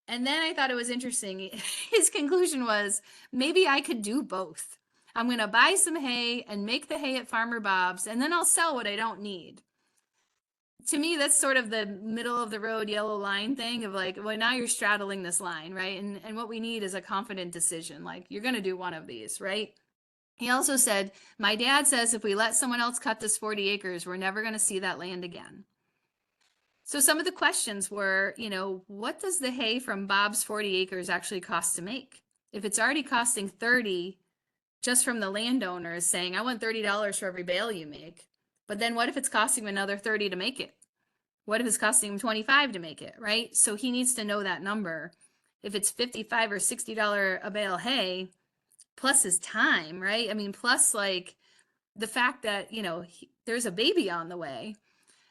And then I thought it was interesting. His conclusion was, maybe I could do both. I'm going to buy some hay and make the hay at Farmer Bob's, and then I'll sell what I don't need. To me, that's sort of the middle of the road yellow line thing of like, well, now you're straddling this line, right? And what we need is a confident decision. Like, you're going to do one of these, right? He also said, my dad says if we let someone else cut this 40 acres, we're never going to see that land again. So some of the questions were, what does the hay from Bob's 40 acres actually cost to make? If it's already costing 30 just from the landowner saying, I want $30 for every bale you make. But then what if it's costing him another 30 to make it? What if it's costing him 25 to make it, right? So he needs to know that number. If it's $55 or $60 a bale hay, plus his time, right? I mean, plus like the fact that, there's a baby on the way.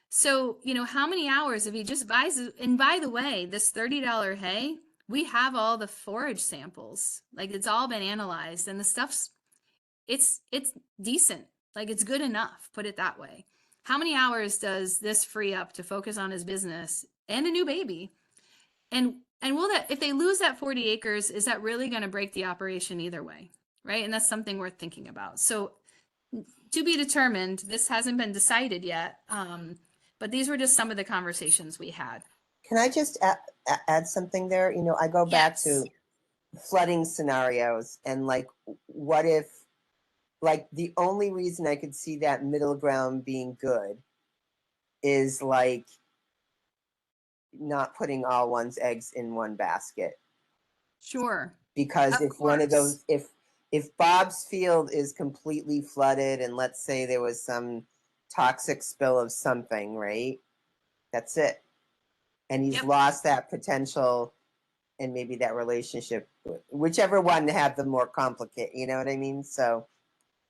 So, how many hours if he just buys it? And by the way, this $30 hay, we have all the forage samples. Like it's all been analyzed and the stuff's, it's decent. Like it's good enough, put it that way. How many hours does this free up to focus on his business and a new baby? And will that, if they lose that 40 acres, is that really going to break the operation either way? Right. And that's something worth thinking about. So to be determined, this hasn't been decided yet. But these were just some of the conversations we had. Can I just add something there? I go back to flooding scenarios and like, what if, like the only reason I could see that middle ground being good is like not putting all one's eggs in one basket. Sure. Because if one of those, if Bob's field is completely flooded and let's say there was some toxic spill of something, right? That's it. And he's lost that potential and maybe that relationship, whichever one to have the more complicated, you know what I mean? So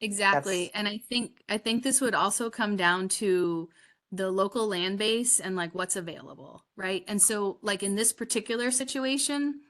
exactly. And I think this would also come down to the local land base and like what's available, right? And so like in this particular situation,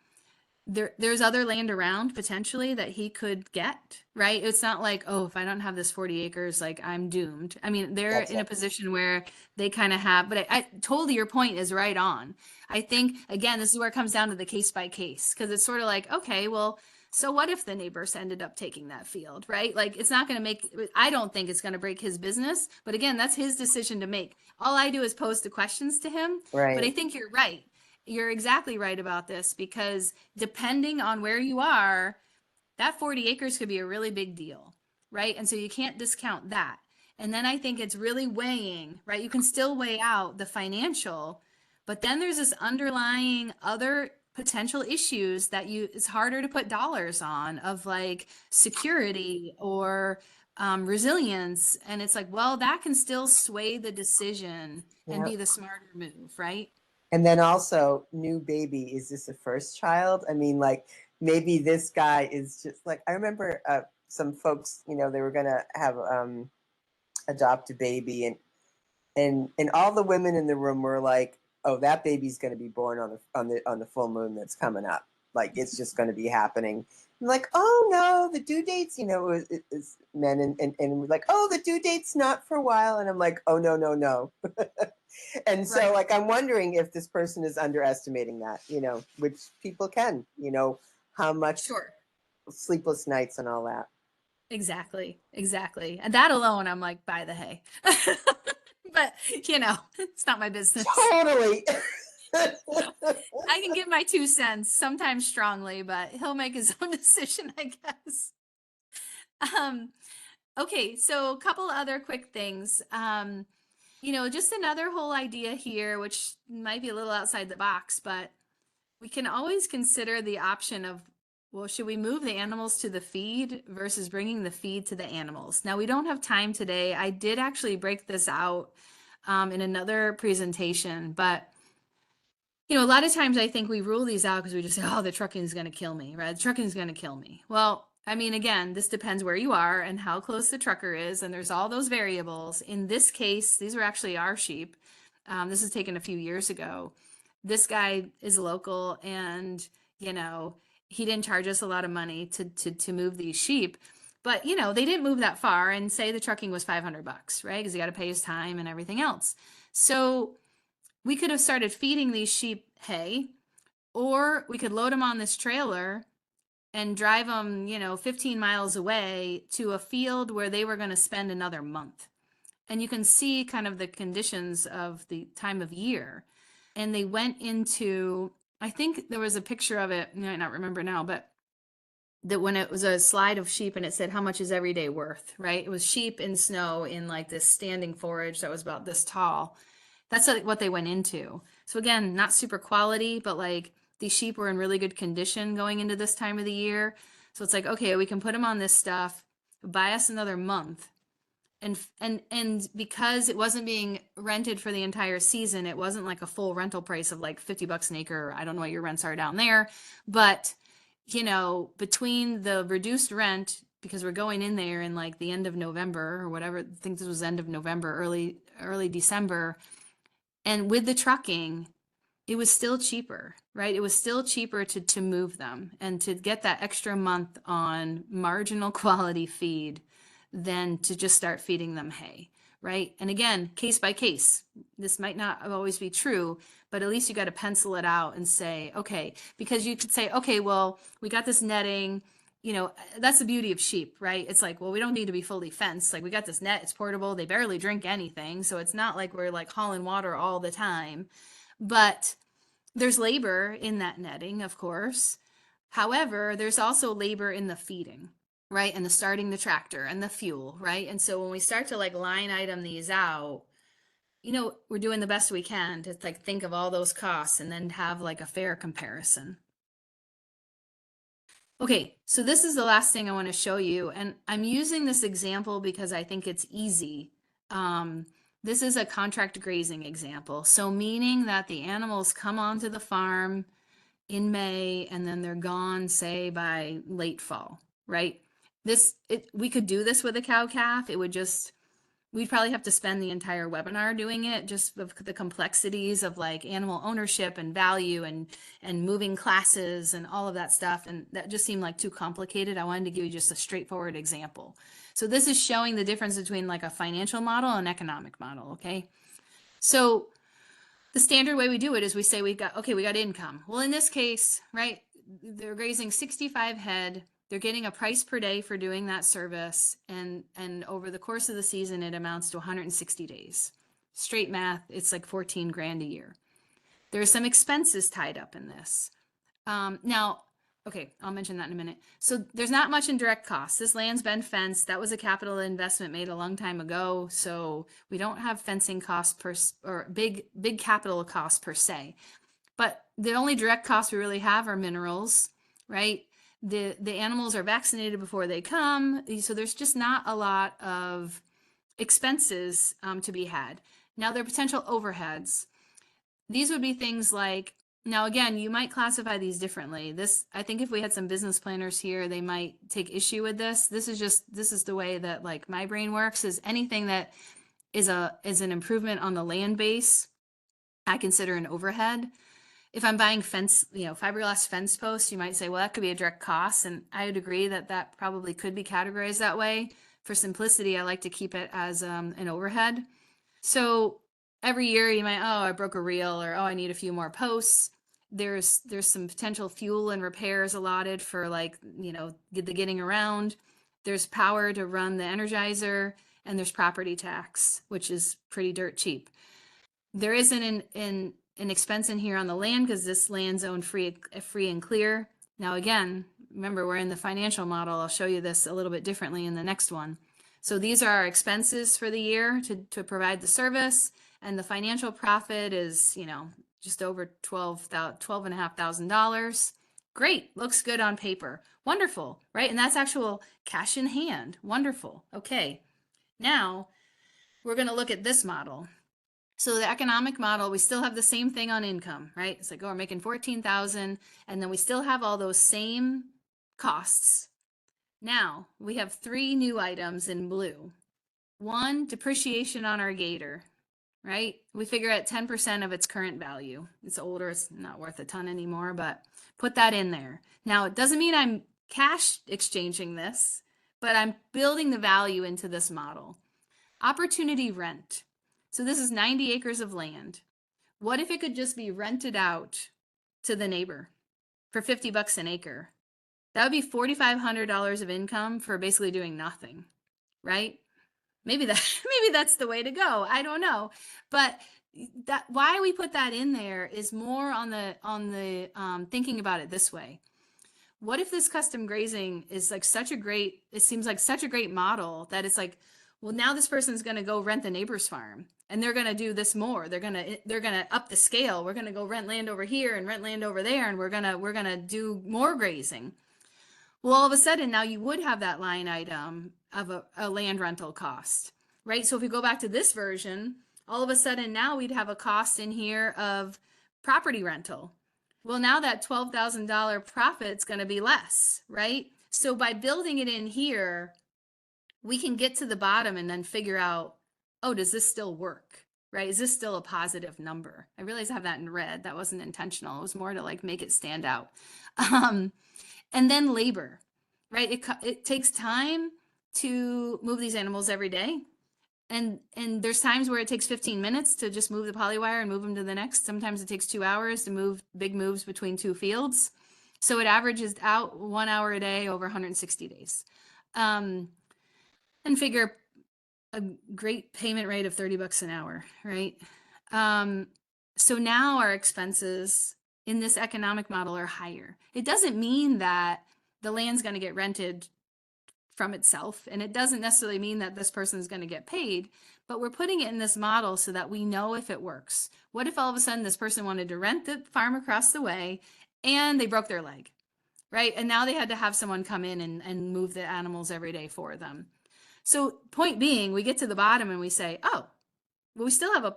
there's other land around potentially that he could get, right? It's not like, oh, if I don't have this 40 acres, like I'm doomed. I mean, they're in a position where they kind of have, but I totally, your point is right on. I think, again, this is where it comes down to the case by case, because it's sort of like, okay, well, so what if the neighbors ended up taking that field, right? Like it's not going to make, I don't think it's going to break his business, but again, that's his decision to make. All I do is pose the questions to him, right. But I think you're right. You're exactly right about this because depending on where you are, that 40 acres could be a really big deal, right? And so you can't discount that. And then I think it's really weighing, right? You can still weigh out the financial, but then there's this underlying other potential issues that it's harder to put dollars on of like security or resilience. And it's like, well, that can still sway the decision and be the smarter move, right? And then also new baby, is this a first child? I mean, like maybe this guy is just like, I remember some folks, they were going to have adopt a baby and all the women in the room were like, oh, that baby's going to be born on the full moon that's coming up. like it's just going to be happening. I'm like, oh no, the due date's, is men and we're like, oh, the due date's not for a while. And I'm like, oh, no. And so Right. like, I'm wondering if this person is underestimating that, which people can, how much Sure. sleepless nights and all that. Exactly. And that alone, I'm like, buy the hay. But it's not my business. Totally. I can give my 2 cents, sometimes strongly, but he'll make his own decision, I guess. Okay, so a couple other quick things. Just another whole idea here, which might be a little outside the box, but we can always consider the option of, well, should we move the animals to the feed versus bringing the feed to the animals? Now, we don't have time today. I did actually break this out in another presentation, but a lot of times I think we rule these out because we just say, oh, the trucking is going to kill me, right? The trucking is going to kill me. Well, I mean, again, this depends where you are and how close the trucker is, and there's all those variables. In this case, these were actually our sheep. This is taken a few years ago. This guy is local, and he didn't charge us a lot of money to move these sheep, but they didn't move that far. And say the trucking was $500, right? Because he got to pay his time and everything else. So we could have started feeding these sheep hay, or we could load them on this trailer and drive them, 15 miles away to a field where they were going to spend another month. And you can see kind of the conditions of the time of year. And they went into, I think there was a picture of it, I might not remember now, but that when it was a slide of sheep and it said, how much is every day worth, right? It was sheep in snow in like this standing forage that was about this tall. That's what they went into. So again, not super quality, but like these sheep were in really good condition going into this time of the year. So it's like, okay, we can put them on this stuff, buy us another month. And because it wasn't being rented for the entire season, it wasn't like a full rental price of like $50 an acre. I don't know what your rents are down there, but between the reduced rent, because we're going in there in like the end of November or whatever, I think this was end of November, early December. And with the trucking, it was still cheaper, right? It was still cheaper to move them and to get that extra month on marginal quality feed than to just start feeding them hay, right? And again, case by case, this might not always be true, but at least you got to pencil it out and say, okay, because you could say, okay, well, we got this netting, that's the beauty of sheep, right? It's like, well, we don't need to be fully fenced. Like we got this net, it's portable. They barely drink anything. So it's not like we're like hauling water all the time, but there's labor in that netting, of course. However, there's also labor in the feeding, right? And the starting the tractor and the fuel, right? And so when we start to like line item these out, we're doing the best we can to like think of all those costs and then have like a fair comparison. Okay, so this is the last thing I want to show you, and I'm using this example because I think it's easy. This is a contract grazing example. So meaning that the animals come onto the farm in May and then they're gone, say, by late fall, right? We could do this with a cow-calf. We'd probably have to spend the entire webinar doing it, just with the complexities of like animal ownership and value and moving classes and all of that stuff. And that just seemed like too complicated. I wanted to give you just a straightforward example. So this is showing the difference between like a financial model and economic model, okay? So the standard way we do it is we say we got income. Well, in this case, right, they're grazing 65 head. They're getting a price per day for doing that service. And over the course of the season, it amounts to 160 days. Straight math, it's like 14 grand a year. There are some expenses tied up in this. Now, okay, I'll mention that in a minute. So there's not much in direct costs. This land's been fenced. That was a capital investment made a long time ago. So we don't have fencing costs or big capital costs per se. But the only direct costs we really have are minerals, right? The animals are vaccinated before they come. So there's just not a lot of expenses to be had. Now there are potential overheads. These would be things like, now again, you might classify these differently. I think if we had some business planners here, they might take issue with this. This is the way that like my brain works, is anything that is an improvement on the land base, I consider an overhead. if I'm buying fence, fiberglass fence posts, you might say, well, that could be a direct cost. And I would agree that that probably could be categorized that way. For simplicity, I like to keep it as an overhead. So every year you might, oh, I broke a reel, or, oh, I need a few more posts. There's some potential fuel and repairs allotted for, like, the getting around. There's power to run the Energizer, and there's property tax, which is pretty dirt cheap. There isn't an expense in here on the land because this land's owned free and clear. Now, again, remember, we're in the financial model. I'll show you this a little bit differently in the next one. So these are our expenses for the year to provide the service, and the financial profit is, just over $12,500. Great, looks good on paper. Wonderful, right? And that's actual cash in hand. Wonderful. Okay, now we're going to look at this model. So the economic model, we still have the same thing on income, right? It's like, oh, we're making 14,000, and then we still have all those same costs. Now we have 3 new items in blue. 1, depreciation on our gator, right? We figure at 10% of its current value. It's older, it's not worth a ton anymore, but put that in there. Now, it doesn't mean I'm cash exchanging this, but I'm building the value into this model. Opportunity rent. So this is 90 acres of land. What if it could just be rented out to the neighbor for $50 an acre? That would be $4,500 of income for basically doing nothing, right? Maybe that's the way to go. I don't know, but that why we put that in there is more on the thinking about it this way. What if this custom grazing is like it seems like such a great model that it's like, well, now this person's going to go rent the neighbor's farm, and they're going to do this more. They're going to up the scale. We're going to go rent land over here and rent land over there, and we're going to do more grazing. Well, all of a sudden now you would have that line item of a land rental cost, right? So if we go back to this version, all of a sudden now we'd have a cost in here of property rental. Well, now that $12,000 profit's going to be less, right? So by building it in here, we can get to the bottom and then figure out, oh, does this still work, right? Is this still a positive number? I realize I have that in red. That wasn't intentional. It was more to like make it stand out. And then labor, right? It takes time to move these animals every day. And there's times where it takes 15 minutes to just move the polywire and move them to the next. Sometimes it takes 2 hours to move big moves between 2 fields. So it averages out 1 hour a day over 160 days. And figure a great payment rate of $30 an hour, right? So now our expenses in this economic model are higher. It doesn't mean that the land's going to get rented from itself, and it doesn't necessarily mean that this person is going to get paid, but we're putting it in this model so that we know if it works. What if all of a sudden this person wanted to rent the farm across the way and they broke their leg, right? And now they had to have someone come in and move the animals every day for them. So point being, we get to the bottom and we say, oh, well, we still have a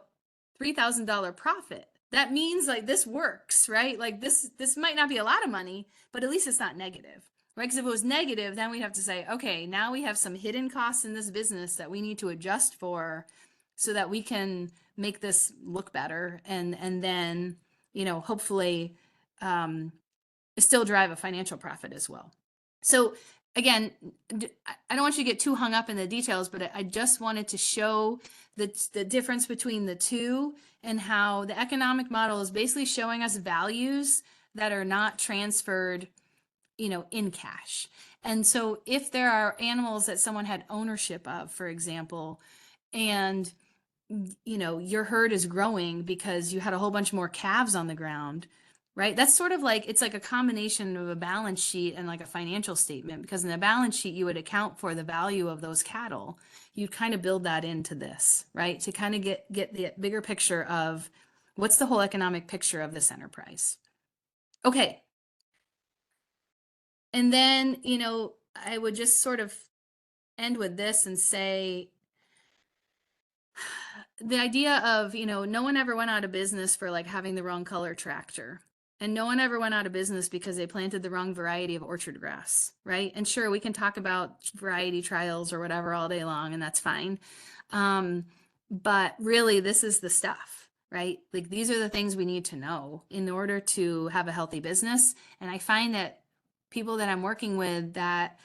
$3,000 profit. That means like this works, right? Like this might not be a lot of money, but at least it's not negative, right? Because if it was negative, then we'd have to say, okay, now we have some hidden costs in this business that we need to adjust for so that we can make this look better. And then, hopefully still drive a financial profit as well. So again, I don't want you to get too hung up in the details, but I just wanted to show the difference between the two and how the economic model is basically showing us values that are not transferred, in cash. And so if there are animals that someone had ownership of, for example, and your herd is growing because you had a whole bunch more calves on the ground, right? That's sort of like, it's like a combination of a balance sheet and like a financial statement, because in the balance sheet, you would account for the value of those cattle. You'd kind of build that into this, right? To kind of get the bigger picture of what's the whole economic picture of this enterprise. Okay. And then, I would just sort of end with this and say, the idea of, no one ever went out of business for like having the wrong color tractor. And no one ever went out of business because they planted the wrong variety of orchard grass, right? And sure, we can talk about variety trials or whatever all day long, and that's fine. But really, this is the stuff, right? Like these are the things we need to know in order to have a healthy business. And I find that people that I'm working with that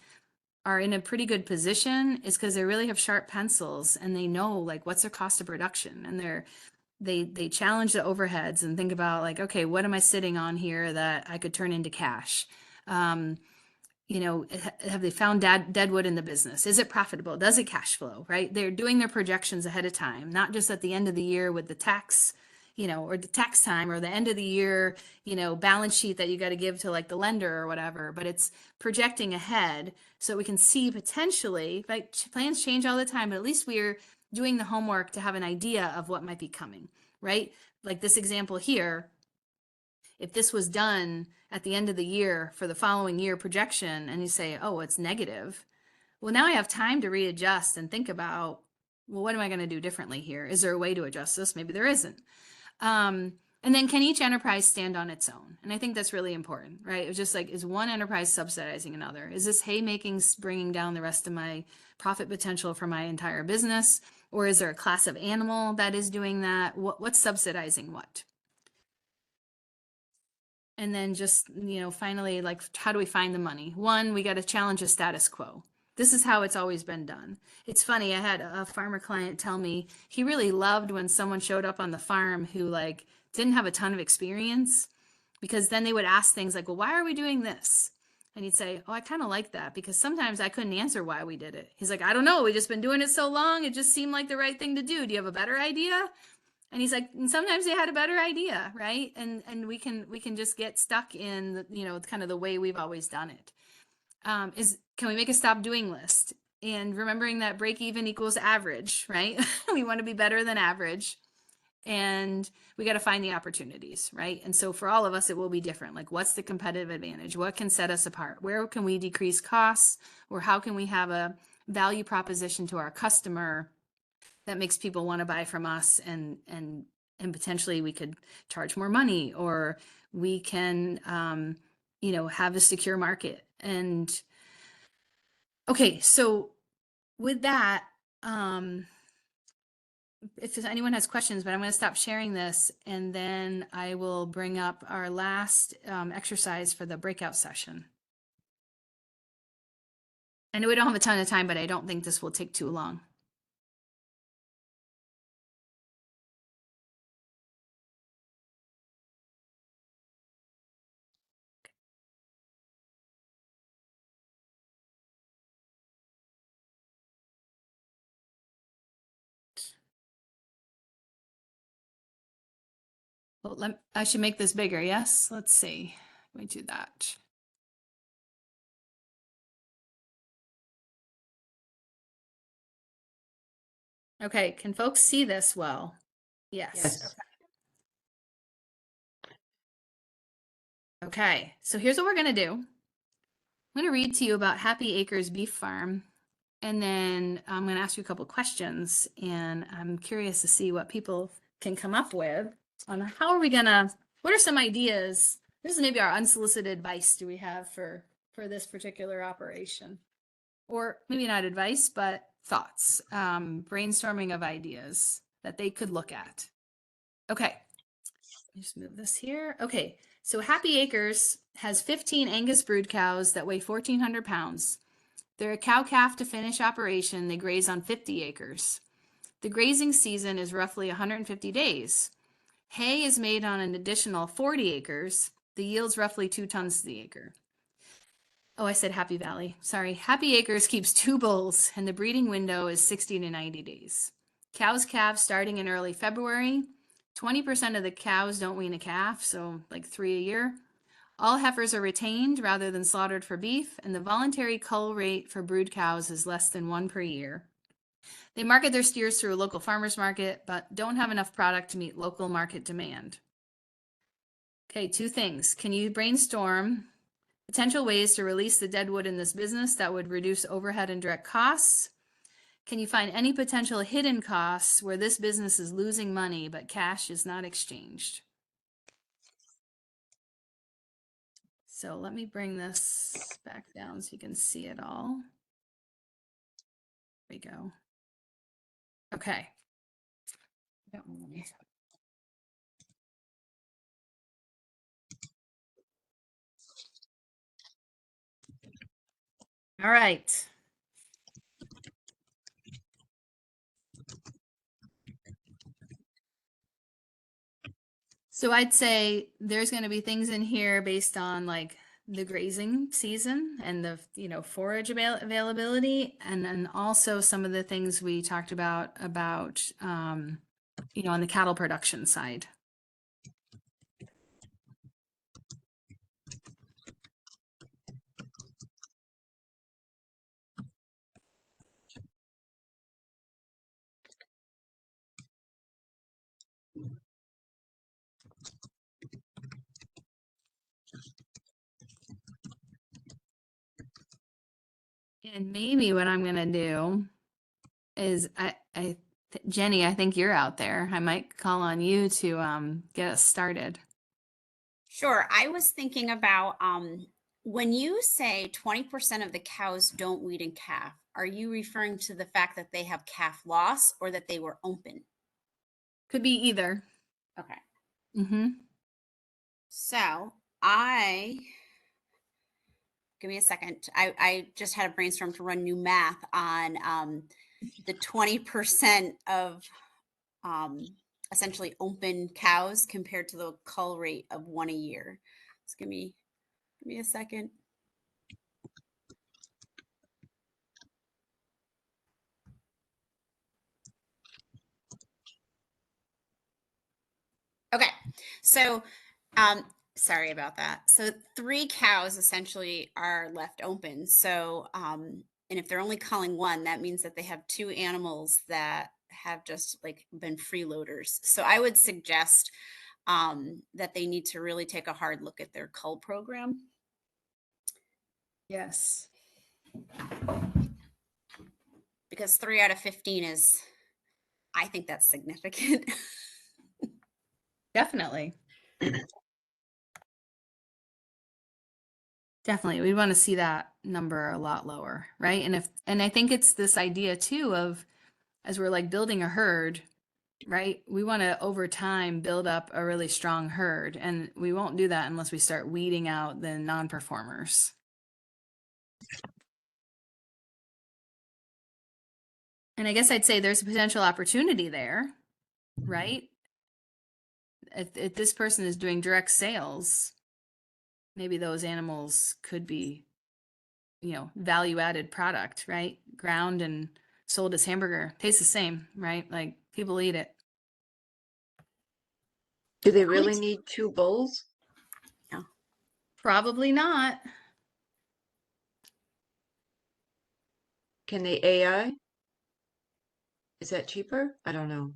are in a pretty good position is because they really have sharp pencils and they know like what's their cost of production, and they challenge the overheads and think about like, okay, what am I sitting on here that I could turn into cash? You know, have they found dead wood in the business? Is it profitable? Does it cash flow, right? They're doing their projections ahead of time, not just at the end of the year with the tax, you know, or the tax time or the end of the year, you know, balance sheet that you got to give to like the lender or whatever, but it's projecting ahead so we can see potentially, like plans change all the time, but at least we're doing the homework to have an idea of what might be coming, right? Like this example here, if this was done at the end of the year for the following year projection and you say, oh, it's negative, well, now I have time to readjust and think about, well, what am I going to do differently here? Is there a way to adjust this? Maybe there isn't. And then can each enterprise stand on its own? And I think that's really important, right? It's just like, is one enterprise subsidizing another? Is this haymaking bringing down the rest of my profit potential for my entire business? Or is there a class of animal that is doing that? What's subsidizing what? And then just, you know, finally, like, how do we find the money? One, we got to challenge the status quo. This is how it's always been done. It's funny. I had a farmer client tell me he really loved when someone showed up on the farm who like didn't have a ton of experience, because then they would ask things like, well, why are we doing this? And he'd say, oh, I kind of like that because sometimes I couldn't answer why we did it. He's like, I don't know. We've just been doing it so long. It just seemed like the right thing to do. Do you have a better idea? And he's like, and sometimes they had a better idea, right? And we can just get stuck in the, you know, kind of the way we've always done it. Can we make a stop doing list? And remembering that break even equals average, right? We want to be better than average. And we got to find the opportunities, right? And so for all of us, it will be different. Like, what's the competitive advantage? What can set us apart? Where can we decrease costs? Or how can we have a value proposition to our customer that makes people want to buy from us, and potentially we could charge more money, or we can you know, have a secure market. And okay, so with that, if anyone has questions, but I'm going to stop sharing this and then I will bring up our last exercise for the breakout session. I know we don't have a ton of time, but I don't think this will take too long. Well, I should make this bigger. Yes. Let's see. Let me do that. Okay. Can folks see this well? Yes. Yes. Okay. So here's what we're going to do. I'm going to read to you about Happy Acres Beef Farm, and then I'm going to ask you a couple questions, and I'm curious to see what people can come up with on how are we going to, what are some ideas? This is maybe our unsolicited advice do we have for this particular operation, or maybe not advice, but thoughts, brainstorming of ideas that they could look at. Okay, just move this here. Okay, so Happy Acres has 15 Angus brood cows that weigh 1,400 pounds. They're a cow-calf to finish operation. They graze on 50 acres. The grazing season is roughly 150 days. Hay is made on an additional 40 acres. The yield's roughly 2 tons to the acre. Oh, I said Happy Valley. Sorry. Happy Acres keeps 2 bulls, and the breeding window is 60 to 90 days. Cows calve starting in early February. 20% of the cows don't wean a calf, so like 3 a year. All heifers are retained rather than slaughtered for beef, and the voluntary cull rate for brood cows is less than 1 per year. They market their steers through a local farmer's market, but don't have enough product to meet local market demand. Okay, 2 things. Can you brainstorm potential ways to release the dead wood in this business that would reduce overhead and direct costs? Can you find any potential hidden costs where this business is losing money, but cash is not exchanged? So let me bring this back down so you can see it all. There we go. Okay. All right. So I'd say there's going to be things in here based on like the grazing season and the, forage availability. And then also some of the things we talked about, on the cattle production side. And maybe what I'm going to do is Jenny, I think you're out there. I might call on you to get us started. Sure. I was thinking about when you say 20% of the cows don't weed and calf, are you referring to the fact that they have calf loss or that they were open? Could be either. Okay. Mm-hmm. So give me a second. I just had a brainstorm to run new math on the 20% of essentially open cows compared to the cull rate of 1 a year. Just give me a second. Okay, so sorry about that. So 3 cows essentially are left open. So and if they're only culling 1, that means that they have 2 animals that have just like been freeloaders. So I would suggest that they need to really take a hard look at their cull program. Yes. Because 3 out of 15 is, I think that's significant. Definitely. Definitely. We want to see that number a lot lower, right? And I think it's this idea too of, as we're like building a herd, right? We want to over time build up a really strong herd, and we won't do that unless we start weeding out the non-performers. And I guess I'd say there's a potential opportunity there, right? If this person is doing direct sales, maybe those animals could be, value added product, right? Ground and sold as hamburger. Tastes the same, right? Like people eat it. Do they really need 2 bulls? No. Probably not. Can they AI? Is that cheaper? I don't know.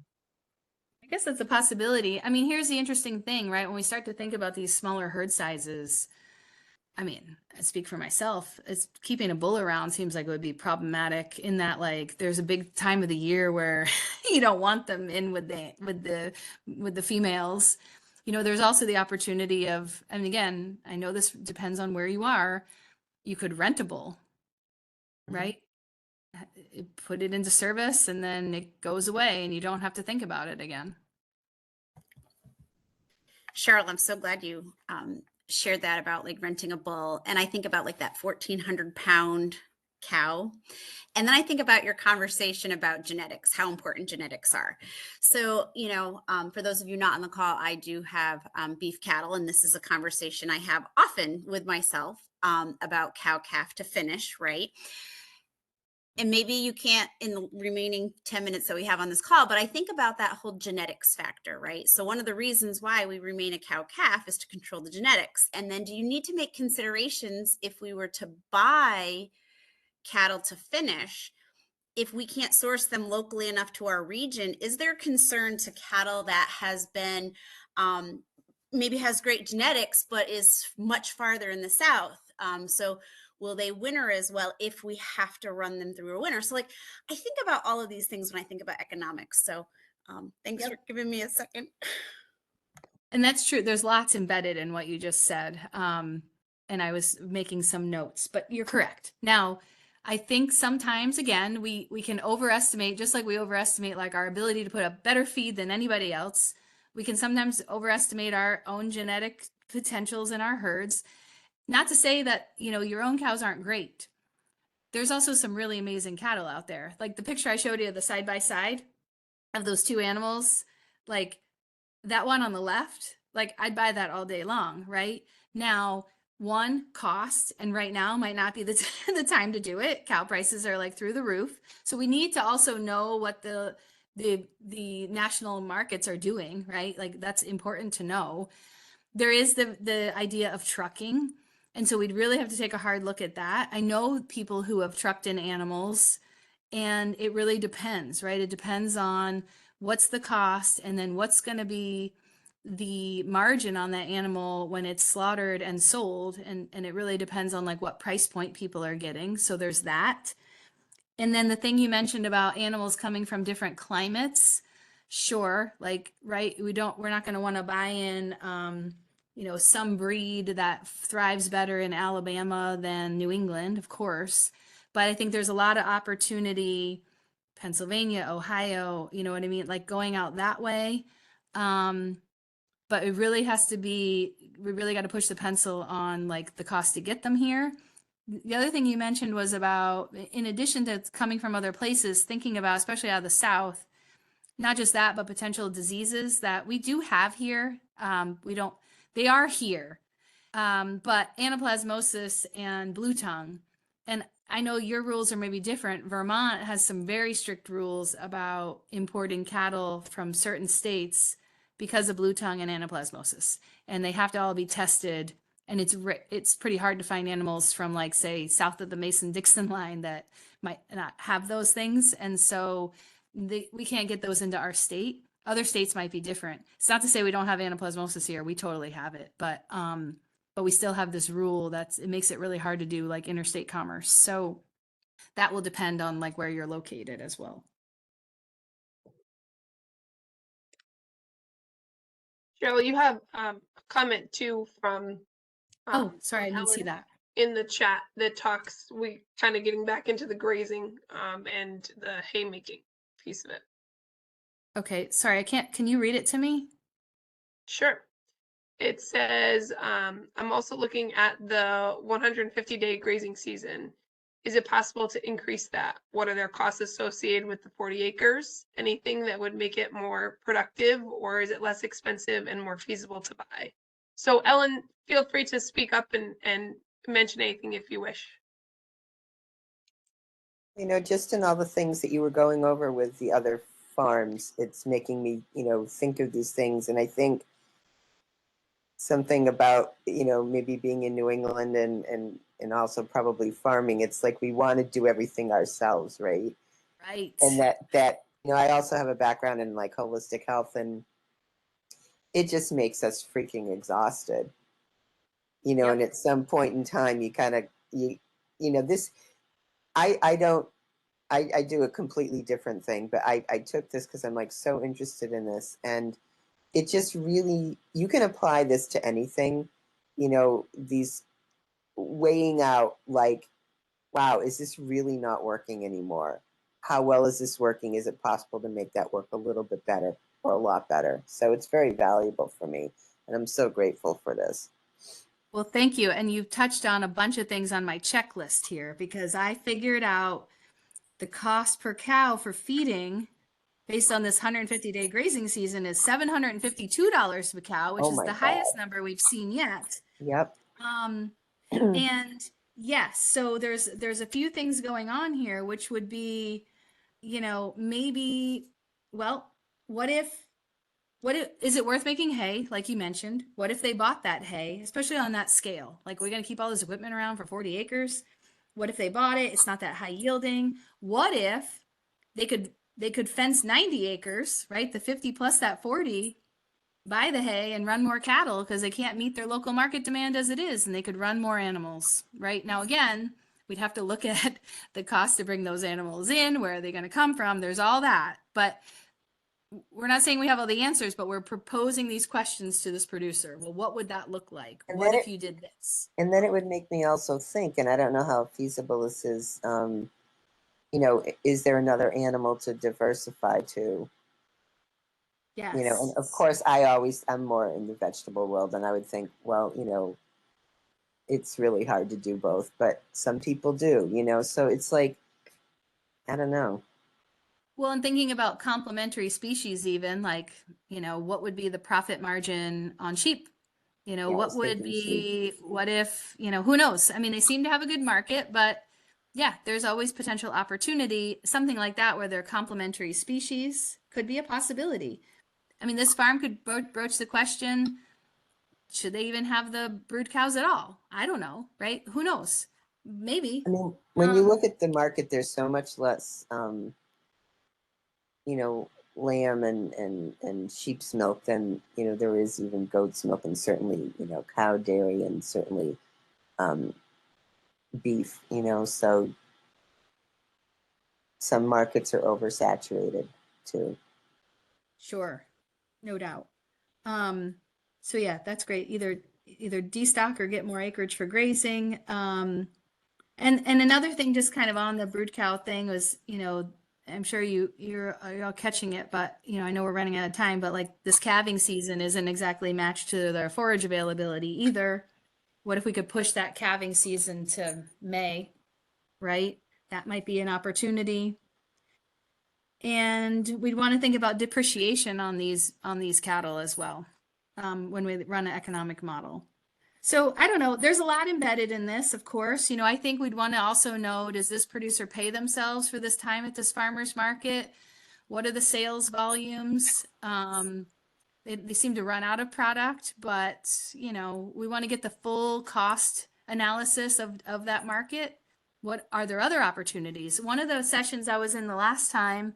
I guess that's a possibility. I mean, here's the interesting thing, right? When we start to think about these smaller herd sizes, I mean, I speak for myself. It's keeping a bull around seems like it would be problematic in that like there's a big time of the year where you don't want them in with the females. There's also the opportunity of, and again, I know this depends on where you are, you could rent a bull, right? Put it into service and then it goes away and you don't have to think about it again. Cheryl, I'm so glad you shared that about like renting a bull. And I think about like that 1,400-pound cow. And then I think about your conversation about genetics, how important genetics are. So, for those of you not on the call, I do have beef cattle, and this is a conversation I have often with myself about cow calf to finish, right? And maybe you can't in the remaining 10 minutes that we have on this call, but I think about that whole genetics factor, right? So one of the reasons why we remain a cow calf is to control the genetics. And then do you need to make considerations if we were to buy cattle to finish? If we can't source them locally enough to our region, is there concern to cattle that has been, maybe has great genetics, but is much farther in the South? So will they winter as well if we have to run them through a winter? So like, I think about all of these things when I think about economics. So thanks for giving me a second. And that's true. There's lots embedded in what you just said. And I was making some notes, but you're correct. Now, I think sometimes, again, we can overestimate, just like we overestimate like our ability to put up better feed than anybody else. We can sometimes overestimate our own genetic potentials in our herds. Not to say that, your own cows aren't great, there's also some really amazing cattle out there. Like the picture I showed you of the side by side of those two animals, like that one on the left, like I'd buy that all day long, right? Now, one, cost, and right now might not be the, the time to do it. Cow prices are like through the roof. So we need to also know what the national markets are doing, right? Like that's important to know. There is the idea of trucking. And so we'd really have to take a hard look at that. I know people who have trucked in animals, and it really depends, right? It depends on what's the cost and then what's going to be the margin on that animal when it's slaughtered and sold. And it really depends on like what price point people are getting. So there's that. And then the thing you mentioned about animals coming from different climates, sure, like, right, we're not going to want to buy in, you know, some breed that thrives better in Alabama than New England, of course. But I think there's a lot of opportunity, Pennsylvania, Ohio, you know what I mean? Like going out that way. But it really has to be, we really got to push the pencil on like the cost to get them here. The other thing you mentioned was about, in addition to coming from other places, thinking about, especially out of the South, not just that, but potential diseases that we do have here. They are here, but anaplasmosis and blue tongue. And I know your rules are maybe different. Vermont has some very strict rules about importing cattle from certain states because of blue tongue and anaplasmosis, and they have to all be tested. And it's pretty hard to find animals from, like, say, south of the Mason-Dixon line that might not have those things. And so we can't get those into our state. Other states might be different. It's not to say we don't have anaplasmosis here. We totally have it. But we still have this rule it makes it really hard to do like interstate commerce. So that will depend on like where you're located as well. Cheryl, you have a comment too from Oh, sorry, I didn't Helen see that. in the chat that talks, we kind of getting back into the grazing and the haymaking piece of it. Okay, sorry, can you read it to me? Sure. It says, I'm also looking at the 150-day grazing season. Is it possible to increase that? What are their costs associated with the 40 acres? Anything that would make it more productive, or is it less expensive and more feasible to buy? So Ellen, feel free to speak up and mention anything if you wish. You know, just in all the things that you were going over with the other farms, it's making me, you know, think of these things. And I think something about, you know, maybe being in New England and also probably farming, it's like we want to do everything ourselves, right? Right. And that you know, I also have a background in like holistic health, and it just makes us freaking exhausted, you know. Yep. And at some point in time, you kind of you know, this I do a completely different thing, but I took this because I'm like so interested in this, and it just really, you can apply this to anything, you know, these weighing out like, wow, is this really not working anymore? How well is this working? Is it possible to make that work a little bit better or a lot better? So it's very valuable for me, and I'm so grateful for this. Well, thank you. And you've touched on a bunch of things on my checklist here, because I figured out the cost per cow for feeding based on this 150-day grazing season is $752 per cow, which Oh is my the highest number we've seen yet. Yep. And yes, so there's a few things going on here, which would be, you know, maybe, well, what if is it worth making hay, like you mentioned? What if they bought that hay, especially on that scale? Like, we're going to keep all this equipment around for 40 acres. What if they bought it? It's not that high yielding. What if they could fence 90 acres, right? The 50 plus that 40, buy the hay and run more cattle because they can't meet their local market demand as it is, and they could run more animals, right? Now, again, we'd have to look at the cost to bring those animals in. Where are they going to come from? There's all that. But we're not saying we have all the answers, but we're proposing these questions to this producer. Well, what would that look like? And What then if you did this? And then it would make me also think, and I don't know how feasible this is, you know, is there another animal to diversify to? Yes. You know, and of Yes. course, I'm more in the vegetable world, and I would think, well, you know, it's really hard to do both, but some people do, you know, so it's like, I don't know. Well, and thinking about complementary species, even like, you know, what would be the profit margin on sheep? You know, Yeah, I what was would thinking sheep. be, what if, you know, who knows? I mean, they seem to have a good market, but yeah, there's always potential opportunity. Something like that where they're complementary species could be a possibility. I mean, this farm could broach the question, should they even have the brood cows at all? I don't know, right? Who knows? Maybe. I mean, when you look at the market, there's so much less, you know, lamb and sheep's milk than, you know, there is even goat's milk, and certainly, you know, cow dairy, and certainly beef, you know, so some markets are oversaturated too. Sure, no doubt. So yeah, that's great. Either destock or get more acreage for grazing. And another thing, just kind of on the brood cow thing, was, you know, I'm sure you're all catching it, but you know, I know we're running out of time, but like this calving season isn't exactly matched to their forage availability either. What if we could push that calving season to May, right? That might be an opportunity. And we'd want to think about depreciation on these cattle as well, when we run an economic model. So I don't know, there's a lot embedded in this, of course. You know, I think we'd want to also know, does this producer pay themselves for this time at this farmer's market? What are the sales volumes? They seem to run out of product, but you know, we want to get the full cost analysis of that market. What are there other opportunities? One of the sessions I was in the last time,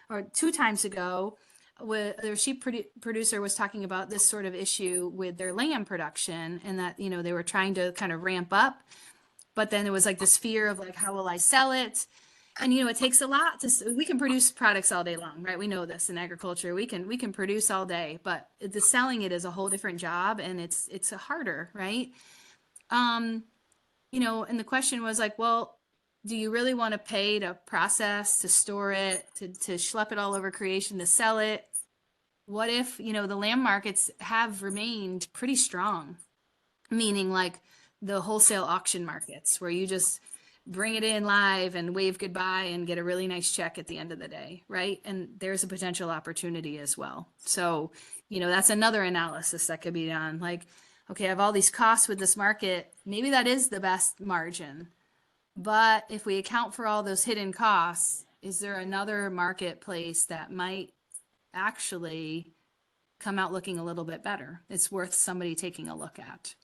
or 2 times ago, with their sheep producer was talking about this sort of issue with their lamb production, and that, you know, they were trying to kind of ramp up, but then there was like this fear of like, how will I sell it? And you know, it takes a lot to, we can produce products all day long, right? We know this in agriculture, we can produce all day, but the selling it is a whole different job, and it's harder, right? You know, and the question was like, well, do you really want to pay to process, to store it, to schlep it all over creation, to sell it? What if, you know, the lamb markets have remained pretty strong, meaning like the wholesale auction markets where you just bring it in live and wave goodbye and get a really nice check at the end of the day, right? And there's a potential opportunity as well. So, you know, that's another analysis that could be done. Like, okay, I have all these costs with this market. Maybe that is the best margin. But if we account for all those hidden costs, is there another marketplace that might actually come out looking a little bit better? It's worth somebody taking a look at.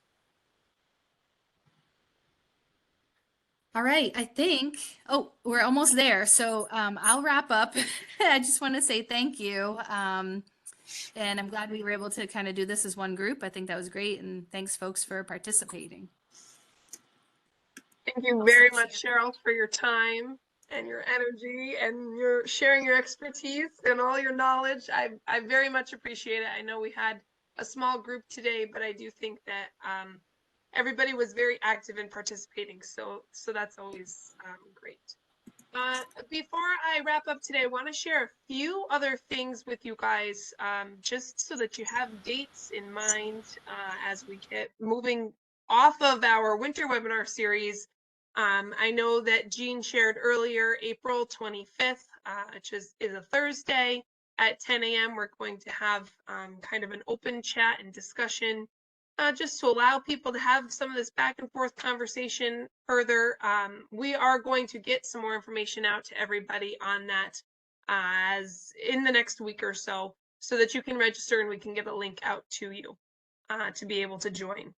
All right, I think, oh, we're almost there. So I'll wrap up. I just want to say thank you. And I'm glad we were able to kind of do this as one group. I think that was great. And thanks, folks, for participating. Thank you very much, Cheryl, for your time and your energy and your sharing your expertise and all your knowledge. I very much appreciate it. I know we had a small group today, but I do think that everybody was very active in participating. So that's always great. Before I wrap up today, I want to share a few other things with you guys, just so that you have dates in mind as we get moving off of our winter webinar series. I know that Jean shared earlier, April 25th, which is a Thursday at 10 a.m. We're going to have kind of an open chat and discussion, just to allow people to have some of this back and forth conversation further. We are going to get some more information out to everybody on that as in the next week or so that you can register and we can get a link out to you to be able to join.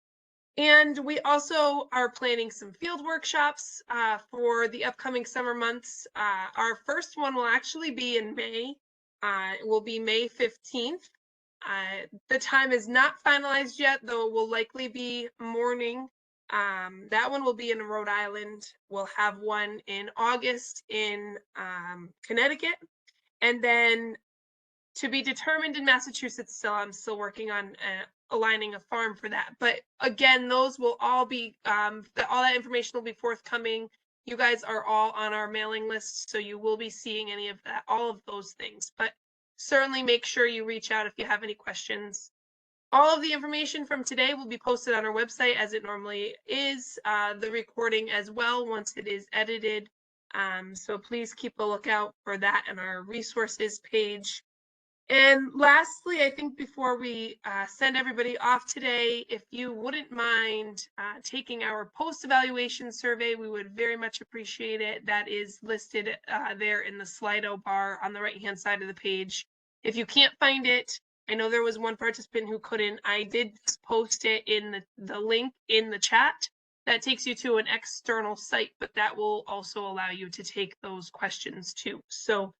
And we also are planning some field workshops for the upcoming summer months. Our first one will actually be in May. It will be May 15th. The time is not finalized yet, though it will likely be morning. That one will be in Rhode Island. We'll have one in August in Connecticut. And then to be determined in Massachusetts still. I'm still working on aligning a farm for that. But again, those will all be, all that information will be forthcoming. You guys are all on our mailing list, so you will be seeing any of that, all of those things. But certainly make sure you reach out if you have any questions. All of the information from today will be posted on our website as it normally is, the recording as well once it is edited. So please keep a lookout for that on our resources page. And lastly, I think before we send everybody off today, if you wouldn't mind taking our post-evaluation survey, we would very much appreciate it. That is listed there in the Slido bar on the right-hand side of the page. If you can't find it, I know there was one participant who couldn't. I did post it in the link in the chat. That takes you to an external site, but that will also allow you to take those questions too. So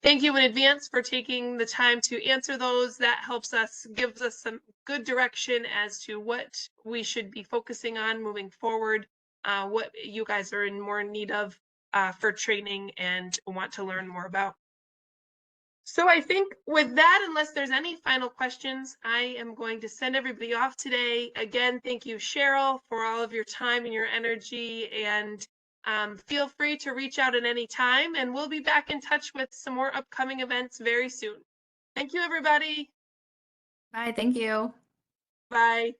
thank you in advance for taking the time to answer those. That helps us, gives us some good direction as to what we should be focusing on moving forward, what you guys are in more need of for training and want to learn more about. So I think with that, unless there's any final questions, I am going to send everybody off today. Again, thank you, Cheryl, for all of your time and your energy, and feel free to reach out at any time, and we'll be back in touch with some more upcoming events very soon. Thank you, everybody. Bye. Thank you. Bye.